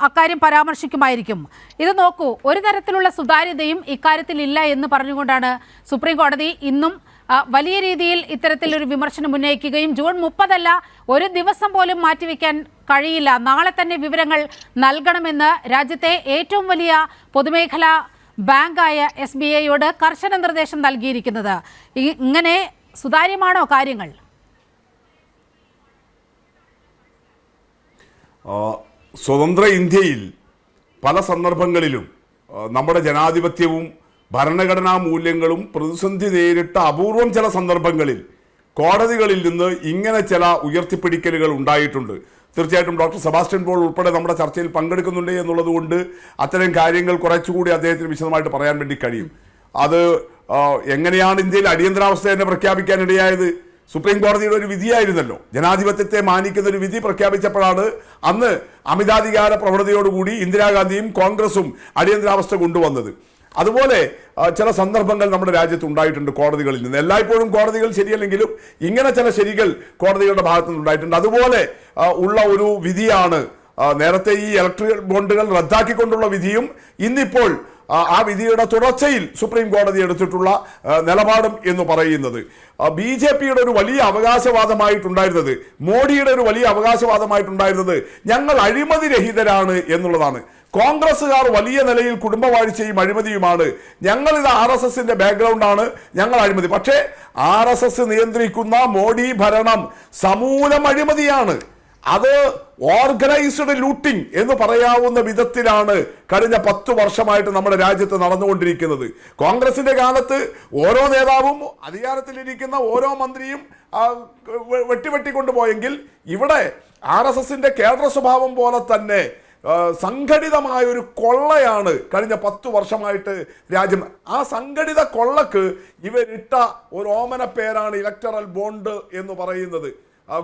അക്കാര്യം പരാമർശിക്കുമായിരിക്കും. ഇത് നോക്കൂ, ഒരു തരത്തിലുള്ള സുതാര്യതയും ഇക്കാര്യത്തിൽ ഇല്ല എന്ന് പറഞ്ഞുകൊണ്ടാണ് സുപ്രീം കോടതി ഇന്നും വലിയ രീതിയിൽ ഇത്തരത്തിലൊരു വിമർശനം ഉന്നയിക്കുകയും ജൂൺ 30 ഒരു ദിവസം പോലും മാറ്റിവെക്കാൻ കഴിയില്ല, നാളെ തന്നെ വിവരങ്ങൾ നൽകണമെന്ന് രാജ്യത്തെ ഏറ്റവും വലിയ പൊതുമേഖലാ ബാങ്കായ SBIയോട് കർശന നിർദ്ദേശം നൽകിയിരിക്കുന്നത്. ഇങ്ങനെ സുതാര്യമാണോ കാര്യങ്ങൾ? സ്വതന്ത്ര ഇന്ത്യയിൽ പല സന്ദർഭങ്ങളിലും നമ്മുടെ ജനാധിപത്യവും ഭരണഘടനാ മൂല്യങ്ങളും പ്രതിസന്ധി നേരിട്ട അപൂർവം ചില സന്ദർഭങ്ങളിൽ കോടതികളിൽ നിന്ന് ഇങ്ങനെ ചില ഉയർത്തിപ്പിടിക്കലുകൾ ഉണ്ടായിട്ടുണ്ട്. തീർച്ചയായിട്ടും ഡോക്ടർ സെബാസ്റ്റ്യൻ പോൾ ഉൾപ്പെടെ നമ്മുടെ ചർച്ചയിൽ പങ്കെടുക്കുന്നുണ്ട് എന്നുള്ളത് കൊണ്ട് അത്തരം കാര്യങ്ങൾ കുറച്ചുകൂടി അദ്ദേഹത്തിന് വിശദമായിട്ട് പറയാൻ വേണ്ടി കഴിയും. അത് എങ്ങനെയാണ് ഇന്ത്യയിൽ അടിയന്തരാവസ്ഥ തന്നെ പ്രഖ്യാപിക്കാനിടയായത്? സുപ്രീം കോടതിയുടെ ഒരു വിധിയായിരുന്നല്ലോ. ജനാധിപത്യത്തെ മാനിക്കുന്ന ഒരു വിധി പ്രഖ്യാപിച്ചപ്പോഴാണ് അന്ന് അമിതാധികാര പ്രവണതയോടുകൂടി ഇന്ദിരാഗാന്ധിയും കോൺഗ്രസും അടിയന്തരാവസ്ഥ കൊണ്ടുവന്നത്. അതുപോലെ ചില സന്ദർഭങ്ങൾ നമ്മുടെ രാജ്യത്ത് ഉണ്ടായിട്ടുണ്ട് കോടതികളിൽ നിന്ന്. എല്ലായ്പ്പോഴും കോടതികൾ ശരിയല്ലെങ്കിലും ഇങ്ങനെ ചില ശരികൾ കോടതികളുടെ ഭാഗത്തു നിന്നുണ്ടായിട്ടുണ്ട്. അതുപോലെ ഉള്ള ഒരു വിധിയാണ് നേരത്തെ ഈ ഇലക്ട്രൽ ബോണ്ടുകൾ റദ്ദാക്കിക്കൊണ്ടുള്ള വിധിയും ഇന്നിപ്പോൾ ആ വിധിയുടെ തുടർച്ചയിൽ സുപ്രീം കോടതി എടുത്തിട്ടുള്ള നിലപാടും എന്ന് പറയുന്നത്. BJPയുടെ ഒരു വലിയ അവകാശവാദമായിട്ടുണ്ടായിരുന്നത്, മോഡിയുടെ ഒരു വലിയ അവകാശവാദമായിട്ടുണ്ടായിരുന്നത് ഞങ്ങൾ അഴിമതി രഹിതരാണ് എന്നുള്ളതാണ്. കോൺഗ്രസ്സുകാർ വലിയ നിലയിൽ കുടുംബവാഴ്ചയും അഴിമതിയുമാണ്, ഞങ്ങളിത് RSSന്റെ ബാക്ക്ഗ്രൗണ്ടാണ്, ഞങ്ങൾ അഴിമതി. പക്ഷേ RSS നിയന്ത്രിക്കുന്ന മോഡി ഭരണം സമൂലം അഴിമതിയാണ്. അത് ഓർഗനൈസ്ഡ് ലൂട്ടിംഗ് എന്ന് പറയാവുന്ന വിധത്തിലാണ് കഴിഞ്ഞ 10 വർഷമായിട്ട് നമ്മുടെ രാജ്യത്ത് നടന്നുകൊണ്ടിരിക്കുന്നത്. കോൺഗ്രസിന്റെ കാലത്ത് ഓരോ നേതാവും അധികാരത്തിലിരിക്കുന്ന ഓരോ മന്ത്രിയും വെട്ടിക്കൊണ്ടുപോയെങ്കിൽ ഇവിടെ RSSന്റെ കേഡർ സ്വഭാവം പോലെ തന്നെ സംഘടിതമായ ഒരു കൊള്ളയാണ് കഴിഞ്ഞ 10 വർഷമായിട്ട് രാജ്യം. ആ സംഘടിത കൊള്ളക്ക് ഇവരിട്ട ഒരു ഓമന പേരാണ് ഇലക്ടറൽ ബോണ്ട് എന്ന് പറയുന്നത്.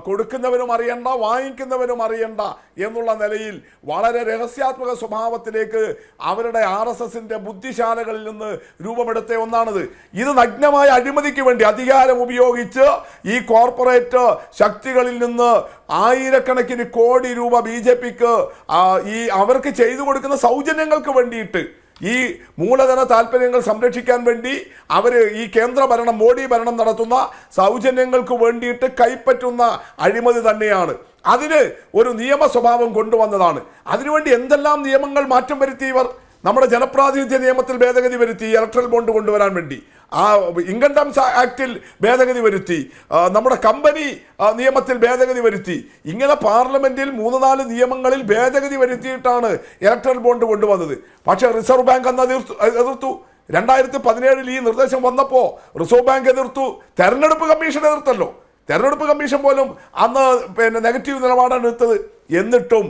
കൊടുക്കുന്നവരും അറിയണ്ട, വാങ്ങിക്കുന്നവരും അറിയണ്ട എന്നുള്ള നിലയിൽ വളരെ രഹസ്യാത്മക സ്വഭാവത്തിലേക്ക് അവരുടെ RSSന്റെ ബുദ്ധിശാലകളിൽ നിന്ന് രൂപമെടുത്ത ഒന്നാണിത്. ഇത് നഗ്നമായ അഴിമതിക്ക് വേണ്ടി അധികാരം ഉപയോഗിച്ച് ഈ കോർപ്പറേറ്റ് ശക്തികളിൽ നിന്ന് ആയിരക്കണക്കിന് കോടി രൂപ BJPക്ക് ഈ അവർക്ക് ചെയ്തു കൊടുക്കുന്ന സൗജന്യങ്ങൾക്ക് വേണ്ടിയിട്ട്, ഈ മൂലധന താല്പര്യങ്ങൾ സംരക്ഷിക്കാൻ വേണ്ടി അവർ ഈ കേന്ദ്ര ഭരണം, മോഡി ഭരണം നടത്തുന്ന സൗജന്യങ്ങൾക്ക് വേണ്ടിയിട്ട് കൈപ്പറ്റുന്ന അഴിമതി തന്നെയാണ്. അതിന് ഒരു നിയമ സ്വഭാവം കൊണ്ടുവന്നതാണ്. അതിനുവേണ്ടി എന്തെല്ലാം നിയമങ്ങൾ മാറ്റം വരുത്തിയവർ? നമ്മുടെ ജനപ്രാതിനിധ്യ നിയമത്തിൽ ഭേദഗതി വരുത്തി, ഇലക്ട്രൽ ബോണ്ട് കൊണ്ടുവരാൻ വേണ്ടി. ആ ഇൻകം ടാക്സ് ആക്ടിൽ ഭേദഗതി വരുത്തി, നമ്മുടെ കമ്പനി നിയമത്തിൽ ഭേദഗതി വരുത്തി. ഇങ്ങനെ പാർലമെന്റിൽ 3-4 നിയമങ്ങളിൽ ഭേദഗതി വരുത്തിയിട്ടാണ് ഇലക്ട്രൽ ബോണ്ട് കൊണ്ടുവന്നത്. പക്ഷേ റിസർവ് ബാങ്ക് അന്ന് എതിർത്തു. 2017 ഈ നിർദ്ദേശം വന്നപ്പോൾ റിസർവ് ബാങ്ക് എതിർത്തു, തെരഞ്ഞെടുപ്പ് കമ്മീഷൻ എതിർത്തല്ലോ. തെരഞ്ഞെടുപ്പ് കമ്മീഷൻ പോലും അന്ന് നെഗറ്റീവ് നിലപാടാണ് എടുത്തത്. എന്നിട്ടും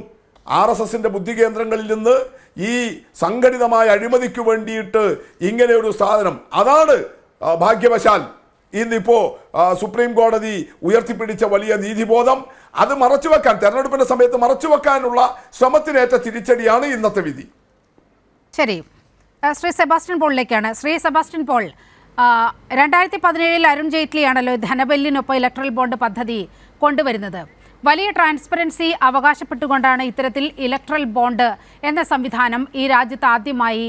RSSന്റെ ബുദ്ധി കേന്ദ്രങ്ങളിൽ നിന്ന് ഈ സംഘടിതമായ അഴിമതിക്ക് വേണ്ടിയിട്ട് ഇങ്ങനെ ഒരു സാധനം, അതാണ് ഭാഗ്യവശാൽ ഇന്നിപ്പോ സുപ്രീം കോടതി ഉയർത്തിപ്പിടിച്ച വലിയ നീതിബോധം അത് മറച്ചുവെക്കാൻ, തെരഞ്ഞെടുപ്പിന്റെ സമയത്ത് മറച്ചുവെക്കാനുള്ള ശ്രമത്തിനേറ്റ തിരിച്ചടിയാണ് ഇന്നത്തെ വിധി. ശരി, ശ്രീ സെബാസ്റ്റ്യൻ പോളിലേക്കാണ്. ശ്രീ സെബാസ്റ്റ്യൻ പോൾ, 2017 അരുൺ ജെയ്റ്റ്ലിയാണല്ലോ ധനബില്ലിനൊപ്പം ഇലക്ട്രൽ ബോണ്ട് പദ്ധതി കൊണ്ടുവരുന്നത്. വലിയ ട്രാൻസ്പെറൻസി അവകാശപ്പെട്ടുകൊണ്ടാണ് ഇത്തരത്തിൽ ഇലക്ട്രൽ ബോണ്ട് എന്ന സംവിധാനം ഈ രാജ്യത്ത് ആദ്യമായി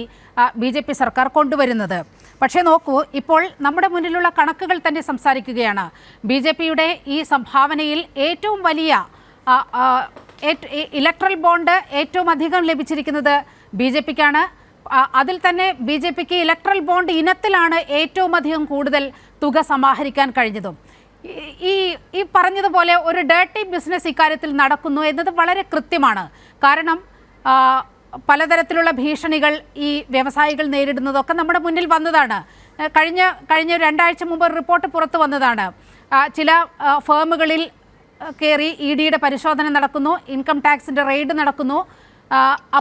BJP സർക്കാർ കൊണ്ടുവരുന്നത്. പക്ഷേ നോക്കൂ, ഇപ്പോൾ നമ്മുടെ മുന്നിലുള്ള കണക്കുകൾ തന്നെ സംസാരിക്കുകയാണ്. BJPയുടെ ഈ സംഭാവനയിൽ ഏറ്റവും വലിയ ഇലക്ട്രൽ ബോണ്ട് ഏറ്റവും അധികം ലഭിച്ചിരിക്കുന്നത് BJPക്കാണ്. അതിൽ തന്നെ BJPക്ക് ഇലക്ട്രൽ ബോണ്ട് ഇനത്തിലാണ് ഏറ്റവും അധികം കൂടുതൽ തുക സമാഹരിക്കാൻ കഴിഞ്ഞതും. ഈ പറഞ്ഞതുപോലെ ഒരു ഡേർട്ടി ബിസിനസ് ഇക്കാര്യത്തിൽ നടക്കുന്നു എന്നത് വളരെ കൃത്യമാണ്. കാരണം പലതരത്തിലുള്ള ഭീഷണികൾ ഈ വ്യവസായികൾ നേരിടുന്നതൊക്കെ നമ്മുടെ മുന്നിൽ വന്നതാണ്. കഴിഞ്ഞ 2 ആഴ്ച മുമ്പ് ഒരു റിപ്പോർട്ട് പുറത്തു വന്നതാണ്. ചില ഫേമുകളിൽ കയറി EDയുടെ പരിശോധന നടക്കുന്നു, ഇൻകം ടാക്സിൻ്റെ റെയ്ഡ് നടക്കുന്നു.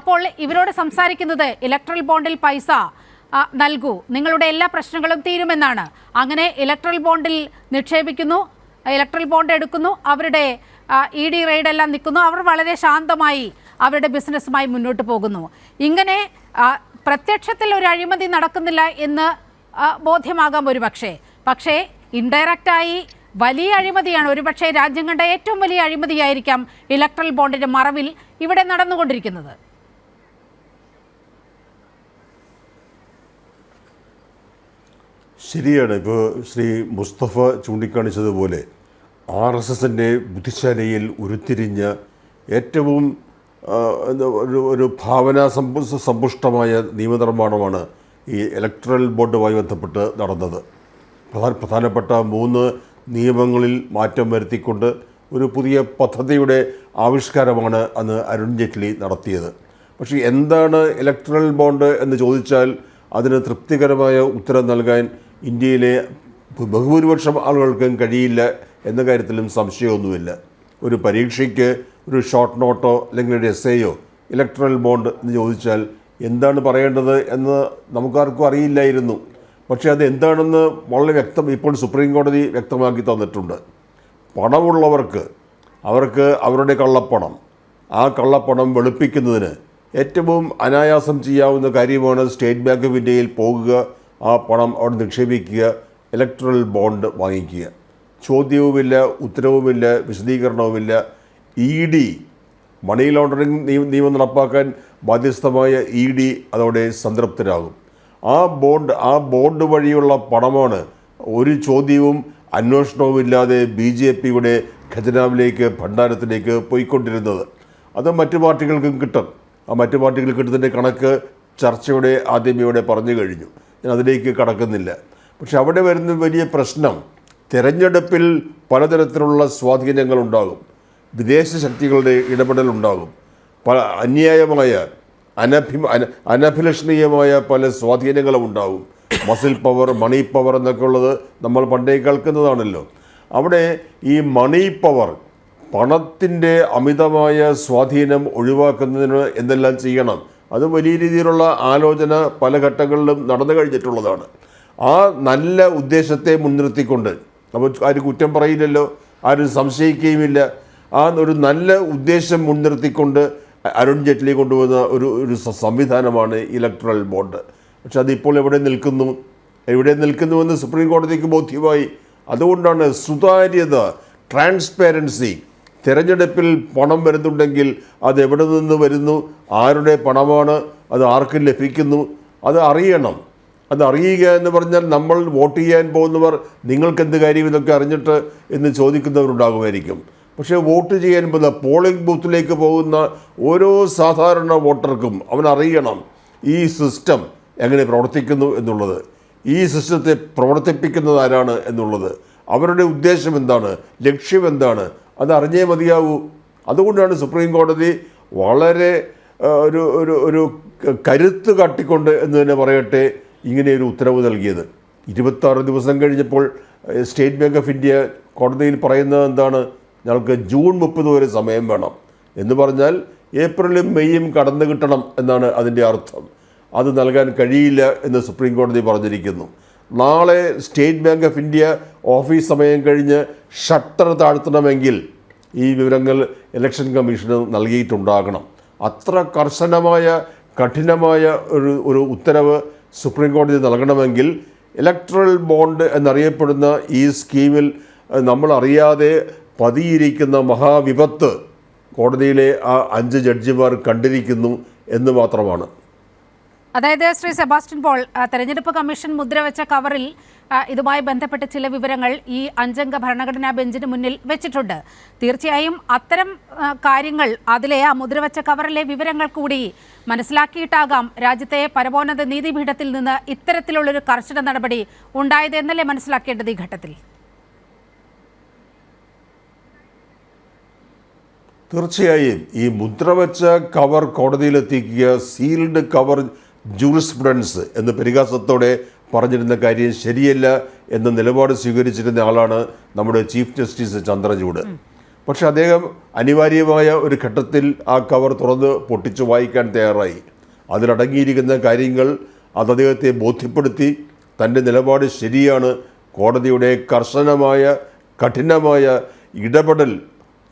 അപ്പോൾ ഇവരോട് സംസാരിക്കുന്നത് ഇലക്ട്രൽ ബോണ്ടിൽ പൈസ നൽകൂ, നിങ്ങളുടെ എല്ലാ പ്രശ്നങ്ങളും തീരുമെന്നാണ്. അങ്ങനെ ഇലക്ട്രൽ ബോണ്ടിൽ നിക്ഷേപിക്കുന്നു, ഇലക്ട്രൽ ബോണ്ട് എടുക്കുന്നു, അവരുടെ ED റെയ്ഡെല്ലാം നിൽക്കുന്നു, അവർ വളരെ ശാന്തമായി അവരുടെ ബിസിനസ്സുമായി മുന്നോട്ട് പോകുന്നു. ഇങ്ങനെ പ്രത്യക്ഷത്തിൽ ഒരു അഴിമതി നടക്കുന്നില്ല എന്ന് ബോധ്യമാകാം പക്ഷേ ഇൻഡയറക്റ്റായി വലിയ അഴിമതിയാണ്. ഒരുപക്ഷെ രാജ്യം കണ്ട ഏറ്റവും വലിയ അഴിമതിയായിരിക്കാം ഇലക്ട്രൽ ബോണ്ടിന്റെ മറവിൽ ഇവിടെ നടന്നുകൊണ്ടിരിക്കുന്നത്. ശരിയാണ്. ഇപ്പോൾ ശ്രീ മുസ്തഫ ചൂണ്ടിക്കാണിച്ചതുപോലെ RSSൻ്റെ ബുദ്ധിശാലയിൽ ഉരുത്തിരിഞ്ഞ ഏറ്റവും ഒരു ഭാവനാ സമ്പുഷ്ടമായ നിയമനിർമ്മാണമാണ് ഈ ഇലക്ട്രൽ ബോണ്ടുമായി ബന്ധപ്പെട്ട് നടന്നത്. പ്രധാനപ്പെട്ട 3 നിയമങ്ങളിൽ മാറ്റം വരുത്തിക്കൊണ്ട് ഒരു പുതിയ പദ്ധതിയുടെ ആവിഷ്കാരമാണ് അന്ന് അരുൺ ജെയ്റ്റ്ലി നടത്തിയത്. പക്ഷേ എന്താണ് ഇലക്ട്രൽ ബോണ്ട് എന്ന് ചോദിച്ചാൽ അതിന് തൃപ്തികരമായ ഉത്തരം നൽകാൻ ഇന്ത്യയിലെ ബഹുഭൂരിപക്ഷം ആളുകൾക്കും കഴിയില്ല എന്ന കാര്യത്തിലും സംശയമൊന്നുമില്ല. ഒരു പരീക്ഷയ്ക്ക് ഒരു ഷോർട്ട് നോട്ടോ അല്ലെങ്കിൽ ഒരു എസ്സേയോ ഇലക്ട്രൽ ബോണ്ട് എന്ന് ചോദിച്ചാൽ എന്താണ് പറയേണ്ടത് എന്ന് നമുക്കാർക്കും അറിയില്ലായിരുന്നു. പക്ഷേ അത് എന്താണെന്ന് വളരെ ഇപ്പോൾ സുപ്രീം കോടതി വ്യക്തമാക്കി തന്നിട്ടുണ്ട്. പണമുള്ളവർക്ക് അവർക്ക് അവരുടെ കള്ളപ്പണം, ആ കള്ളപ്പണം വെളുപ്പിക്കുന്നതിന് ഏറ്റവും അനായാസം ചെയ്യാവുന്ന കാര്യമാണ് സ്റ്റേറ്റ് ബാങ്ക് ഓഫ് ഇന്ത്യയിൽ പോകുക, ആ പണം അവിടെ നിക്ഷേപിക്കുക, ഇലക്ട്രൽ ബോണ്ട് വാങ്ങിക്കുക. ചോദ്യവുമില്ല, ഉത്തരവുമില്ല, വിശദീകരണവുമില്ല. ED മണി ലോണ്ടറിങ് നിയമം നടപ്പാക്കാൻ ബാധ്യസ്ഥമായ ED അതോടെ സംതൃപ്തരാകും. ആ ബോണ്ട് വഴിയുള്ള പണമാണ് ഒരു ചോദ്യവും അന്വേഷണവുമില്ലാതെ BJPയുടെ ഖജനാവിലേക്ക്, ഭണ്ഡാരത്തിലേക്ക് പോയിക്കൊണ്ടിരുന്നത്. അത് മറ്റു പാർട്ടികൾക്കും കിട്ടും. ആ മറ്റു പാർട്ടികൾ കിട്ടുന്നതിൻ്റെ കണക്ക് ചർച്ചയുടെ ആദ്യമയോടെ പറഞ്ഞു കഴിഞ്ഞു. ഞാൻ അതിലേക്ക് കടക്കുന്നില്ല. പക്ഷെ അവിടെ വരുന്ന വലിയ പ്രശ്നം തെരഞ്ഞെടുപ്പിൽ പലതരത്തിലുള്ള സ്വാധീനങ്ങളുണ്ടാകും, വിദേശ ശക്തികളുടെ ഇടപെടലുണ്ടാകും, അന്യായമായ അനഭിലഷണീയമായ പല സ്വാധീനങ്ങളും ഉണ്ടാകും. മസിൽ പവർ, മണി പവർ എന്നൊക്കെ ഉള്ളത് നമ്മൾ പണ്ടേ കേൾക്കുന്നതാണല്ലോ. അവിടെ ഈ മണി പവർ, പണത്തിൻ്റെ അമിതമായ സ്വാധീനം ഒഴിവാക്കുന്നതിന് എന്തെല്ലാം ചെയ്യണം, അത് വലിയ രീതിയിലുള്ള ആലോചന പല ഘട്ടങ്ങളിലും നടന്നു കഴിഞ്ഞിട്ടുള്ളതാണ്. ആ നല്ല ഉദ്ദേശത്തെ മുൻനിർത്തിക്കൊണ്ട്, അപ്പോൾ ആരും കുറ്റം പറയില്ലല്ലോ, ആരും സംശയിക്കുകയുമില്ല. ആ ഒരു നല്ല ഉദ്ദേശം മുൻനിർത്തിക്കൊണ്ട് അരുൺ ജെയ്റ്റ്ലി കൊണ്ടുവന്ന ഒരു സംവിധാനമാണ് ഇലക്ട്രൽ ബോണ്ട്. പക്ഷെ അതിപ്പോൾ എവിടെ നിൽക്കുന്നുവെന്ന് സുപ്രീം കോടതിക്ക് ബോധ്യമായി. അതുകൊണ്ടാണ് സുതാര്യത, ട്രാൻസ്പെറൻസി. തിരഞ്ഞെടുപ്പിൽ പണം വരുന്നുണ്ടെങ്കിൽ അത് എവിടെ നിന്ന് വരുന്നു, ആരുടെ പണമാണ്, അത് ആർക്ക് ലഭിക്കുന്നു, അത് അറിയണം. അത് അറിയുക എന്ന് പറഞ്ഞാൽ നമ്മൾ വോട്ട് ചെയ്യാൻ പോകുന്നവർ നിങ്ങൾക്കെന്ത് കാര്യം ഇതൊക്കെ അറിഞ്ഞിട്ട് എന്ന് ചോദിക്കുന്നവരുണ്ടാകുമായിരിക്കും. പക്ഷേ വോട്ട് ചെയ്യാൻ പോകുന്ന പോളിംഗ് ബൂത്തിലേക്ക് പോകുന്ന ഓരോ സാധാരണ വോട്ടർക്കും അവനറിയണം ഈ സിസ്റ്റം എങ്ങനെ പ്രവർത്തിക്കുന്നു എന്നുള്ളത്, ഈ സിസ്റ്റത്തെ പ്രവർത്തിപ്പിക്കുന്നത് ആരാണ് എന്നുള്ളത്, അവരുടെ ഉദ്ദേശം എന്താണ്, ലക്ഷ്യം എന്താണ്, അത് അറിഞ്ഞേ മതിയാവൂ. അതുകൊണ്ടാണ് സുപ്രീം കോടതി വളരെ ഒരു കരുത്ത് കാട്ടിക്കൊണ്ട് എന്ന് തന്നെ പറയട്ടെ ഇങ്ങനെയൊരു ഉത്തരവ് നൽകിയത്. 26 ദിവസം കഴിഞ്ഞപ്പോൾ സ്റ്റേറ്റ് ബാങ്ക് ഓഫ് ഇന്ത്യ കോടതിയിൽ പറയുന്നത് എന്താണ്, ഞങ്ങൾക്ക് ജൂൺ 30 വരെ സമയം വേണം എന്ന് പറഞ്ഞാൽ ഏപ്രിലും മെയ്യും കടന്നു കിട്ടണം എന്നാണ് അതിൻ്റെ അർത്ഥം. അത് നൽകാൻ കഴിയില്ല എന്ന് സുപ്രീം കോടതി പറഞ്ഞിരിക്കുന്നു. നാളെ state Bank of India office സമയം കഴിഞ്ഞ് ഷട്ടർ താഴ്ത്തണമെങ്കിൽ ഈ വിവരങ്ങൾ ഇലക്ഷൻ കമ്മീഷന് നൽകിയിട്ടുണ്ടാകണം. അത്ര കർശനമായ കഠിനമായ ഒരു ഉത്തരവ് സുപ്രീം കോടതി നൽകണമെങ്കിൽ ഇലക്ട്രൽ ബോണ്ട് എന്നറിയപ്പെടുന്ന ഈ സ്കീമിൽ നമ്മൾ അറിയാതെ പതിയിരിക്കുന്ന മഹാവിപത്ത് കോടതിയിലെ ആ 5 ജഡ്ജിമാർ കണ്ടിരിക്കുന്നു എന്ന് മാത്രമാണ്. അതായത് ശ്രീ സെബാസ്റ്റ്യൻ പോൾ, തെരഞ്ഞെടുപ്പ് കമ്മീഷൻ മുദ്രവെച്ച കവറിൽ ഇതുമായി ബന്ധപ്പെട്ട ചില വിവരങ്ങൾ ഈ 5-അംഗ ഭരണഘടനാ ബെഞ്ചിന് മുന്നിൽ വെച്ചിട്ടുണ്ട്. തീർച്ചയായും അത്തരം കാര്യങ്ങൾ അതിലെ ആ മുദ്രവെച്ച കവറിലെ വിവരങ്ങൾ കൂടി മനസ്സിലാക്കിയിട്ടാകാം രാജ്യത്തെ പരമോന്നത നീതിപീഠത്തിൽ നിന്ന് ഇത്തരത്തിലുള്ളൊരു കർശന നടപടി ഉണ്ടായത് എന്നല്ലേ മനസ്സിലാക്കേണ്ടത് ഈ ഘട്ടത്തിൽ? തീർച്ചയായും ഈ മുദ്രവെച്ച കവർ കോടതിയിലെത്തിക്കുക, സീൽഡ് കവർ ജൂറിസ്പ്രുഡൻസ് എന്ന് പരിഹാസത്തോടെ പറഞ്ഞിരുന്ന കാര്യം ശരിയല്ല എന്ന നിലപാട് സ്വീകരിച്ചിരുന്ന ആളാണ് നമ്മുടെ ചീഫ് ജസ്റ്റിസ് ചന്ദ്രചൂഡ്. പക്ഷെ അദ്ദേഹം അനിവാര്യമായ ഒരു ഘട്ടത്തിൽ ആ കവർ തുറന്ന് പൊട്ടിച്ചു വായിക്കാൻ തയ്യാറായി. അതിലടങ്ങിയിരിക്കുന്ന കാര്യങ്ങൾ അത് അദ്ദേഹത്തെ ബോധ്യപ്പെടുത്തി. തൻ്റെ നിലപാട് ശരിയാണ്, കോടതിയുടെ കർശനമായ കഠിനമായ ഇടപെടൽ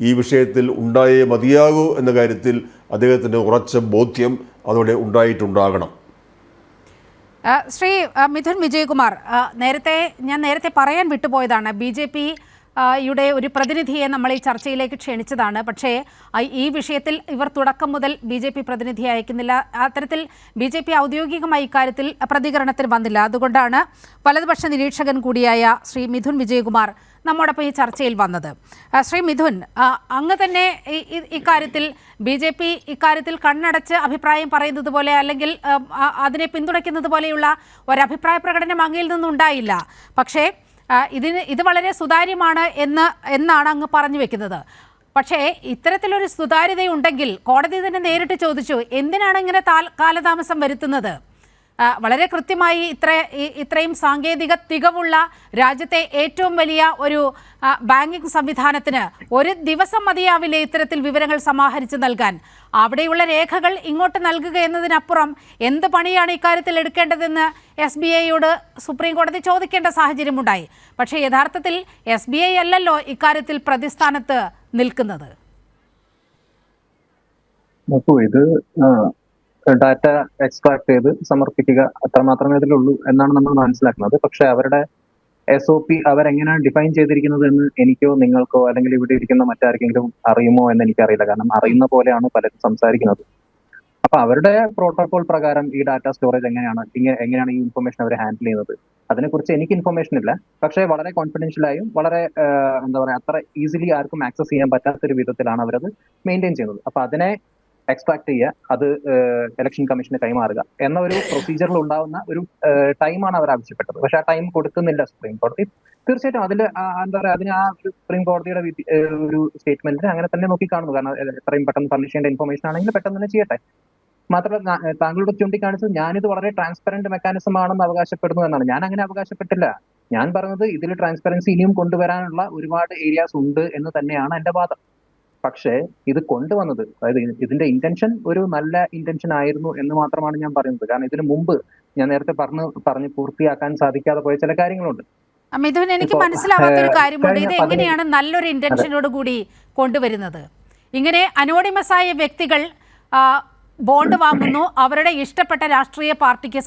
ഈ വിഷയത്തിൽ ഉണ്ടായേ മതിയാകൂ എന്ന കാര്യത്തിൽ അദ്ദേഹത്തിന് ഉറച്ച ബോധ്യം അതോടെ ഉണ്ടായിട്ടുണ്ടാകണം. ശ്രീ മിഥുൻ വിജയകുമാർ, ഞാൻ നേരത്തെ പറയാൻ വിട്ടുപോയതാണ്. BJP യുടെ ഒരു പ്രതിനിധിയെ നമ്മൾ ഈ ചർച്ചയിലേക്ക് ക്ഷണിച്ചതാണ്. പക്ഷേ ഈ വിഷയത്തിൽ ഇവർ തുടക്കം മുതൽ BJP പ്രതിനിധി അയക്കുന്നില്ല. അത്തരത്തിൽ BJP ഔദ്യോഗികമായി ഇക്കാര്യത്തിൽ പ്രതികരണത്തിന് വന്നില്ല. അതുകൊണ്ടാണ് വലതുപക്ഷ നിരീക്ഷകൻ കൂടിയായ ശ്രീ മിഥുൻ വിജയകുമാർ നമ്മോടൊപ്പം ഈ ചർച്ചയിൽ വന്നത്. ശ്രീ മിഥുൻ, അങ്ങ് തന്നെ ഇക്കാര്യത്തിൽ BJP ഇക്കാര്യത്തിൽ കണ്ണടച്ച് അഭിപ്രായം പറയുന്നത് പോലെ അല്ലെങ്കിൽ അതിനെ പിന്തുണയ്ക്കുന്നത് പോലെയുള്ള ഒരഭിപ്രായ പ്രകടനം അങ്ങയിൽ നിന്നുണ്ടായില്ല. പക്ഷേ ഇത് വളരെ സുതാര്യമാണ് എന്നാണ് അങ്ങ് പറഞ്ഞു വെക്കുന്നത്. പക്ഷേ ഇത്തരത്തിലൊരു സുതാര്യതയുണ്ടെങ്കിൽ കോടതി തന്നെ നേരിട്ട് ചോദിച്ചു, എന്തിനാണ് ഇങ്ങനെ കാലതാമസം വരുത്തുന്നത്? വളരെ കൃത്യമായി ഇത്രയും സാങ്കേതിക തികവുള്ള രാജ്യത്തെ ഏറ്റവും വലിയ ഒരു ബാങ്കിംഗ് സംവിധാനത്തിന് ഒരു ദിവസം മതിയാവില്ലേ ഇത്തരത്തിൽ വിവരങ്ങൾ സമാഹരിച്ച് നൽകാൻ? അവിടെയുള്ള രേഖകൾ ഇങ്ങോട്ട് നൽകുക എന്നതിനപ്പുറം എന്ത് പണിയാണ് ഇക്കാര്യത്തിൽ എടുക്കേണ്ടതെന്ന് SBIയോട് സുപ്രീം കോടതി ചോദിക്കേണ്ട സാഹചര്യമുണ്ടായി. പക്ഷേ യഥാർത്ഥത്തിൽ SBI അല്ലല്ലോ ഇക്കാര്യത്തിൽ പ്രതിസ്ഥാനത്ത് നിൽക്കുന്നത്. ഇത് ഡാറ്റ എക്സ്ട്രാക്ട് ചെയ്ത് സമർപ്പിക്കുക, അത്രമാത്രമേ ഇതിലുള്ളൂ എന്നാണ് നമ്മൾ മനസ്സിലാക്കുന്നത്. പക്ഷെ അവരുടെ SOP അവരെങ്ങനെയാണ് ഡിഫൈൻ ചെയ്തിരിക്കുന്നത് എന്ന് എനിക്കോ നിങ്ങൾക്കോ അല്ലെങ്കിൽ ഇവിടെ ഇരിക്കുന്ന മറ്റാർക്കെങ്കിലും അറിയുമോ എന്ന് എനിക്കറിയില്ല. കാരണം അറിയുന്ന പോലെയാണ് പലരും സംസാരിക്കുന്നത്. അപ്പൊ അവരുടെ പ്രോട്ടോകോൾ പ്രകാരം ഈ ഡാറ്റ സ്റ്റോറേജ് എങ്ങനെയാണ് ഈ ഇൻഫർമേഷൻ അവർ ഹാൻഡിൽ ചെയ്യുന്നത് അതിനെക്കുറിച്ച് എനിക്ക് ഇൻഫർമേഷൻ ഇല്ല. പക്ഷേ വളരെ കോൺഫിഡൻഷ്യലായും വളരെ എന്താ പറയുക, അത്ര ഈസിലി ആർക്കും ആക്സസ് ചെയ്യാൻ പറ്റാത്തൊരു വിധത്തിലാണ് അവരത് മെയിൻറ്റെയിൻ ചെയ്യുന്നത്. അപ്പൊ അതിനെ എക്സ്ട്രാക്ട് ചെയ്യുക, അത് ഇലക്ഷൻ കമ്മീഷന് കൈമാറുക എന്ന ഒരു പ്രൊസീജിയറിൽ ഉണ്ടാവുന്ന ഒരു ടൈമാണ് അവർ ആവശ്യപ്പെട്ടത്. പക്ഷെ ആ ടൈം കൊടുക്കുന്നില്ല സുപ്രീം കോടതി. തീർച്ചയായിട്ടും അതിൽ എന്താ പറയുക, അതിന് ആ ഒരു സുപ്രീം കോടതിയുടെ ഒരു സ്റ്റേറ്റ്മെന്റിന് അങ്ങനെ തന്നെ നോക്കി കാണുന്നു. കാരണം എത്രയും പെട്ടെന്ന് ഫർണിഷ് ചെയ്യേണ്ട ഇൻഫർമേഷൻ ആണെങ്കിൽ പെട്ടെന്ന് തന്നെ ചെയ്യട്ടെ. മാത്രമല്ല, താങ്കളോട് ചൂണ്ടിക്കാണിച്ചത് ഞാനിത് വളരെ ട്രാൻസ്പെറന്റ് മെക്കാനിസം ആണെന്ന് അവകാശപ്പെടുന്നു എന്നാണ്. ഞാൻ അങ്ങനെ അവകാശപ്പെട്ടില്ല. ഞാൻ പറഞ്ഞത് ഇതിൽ ട്രാൻസ്പെറൻസി ഇനിയും കൊണ്ടുവരാനുള്ള ഒരുപാട് ഏരിയാസ് ഉണ്ട് എന്ന് തന്നെയാണ് എന്റെ വാദം. പക്ഷേ ഇത് കൊണ്ടുവന്നത്, അതായത് ഇതിന്റെ ഇന്റൻഷൻ ഒരു നല്ല ഇന്റൻഷൻ ആയിരുന്നു എന്ന് മാത്രമാണ് ഞാൻ പറയുന്നത്. കാരണം ഇതിനു മുമ്പ് ഞാൻ നേരത്തെ പറഞ്ഞ് പൂർത്തിയാക്കാൻ സാധിക്കാതെ പോയ ചില കാര്യങ്ങളുണ്ട്. മിഥുൻ, എനിക്ക് മനസ്സിലാവാത്തൊരു കാര്യമുണ്ട്. ഇത് എങ്ങനെയാണ് നല്ലൊരു ഇന്റൻഷനോട് കൂടി കൊണ്ടുവരുന്നത്? ഇങ്ങനെ അനോണിമസ് ആയ വ്യക്തികൾ ബോണ്ട് വാങ്ങുന്നു, അവരുടെ ഇഷ്ടപ്പെട്ട രാഷ്ട്രീയ പാർട്ടിക്ക്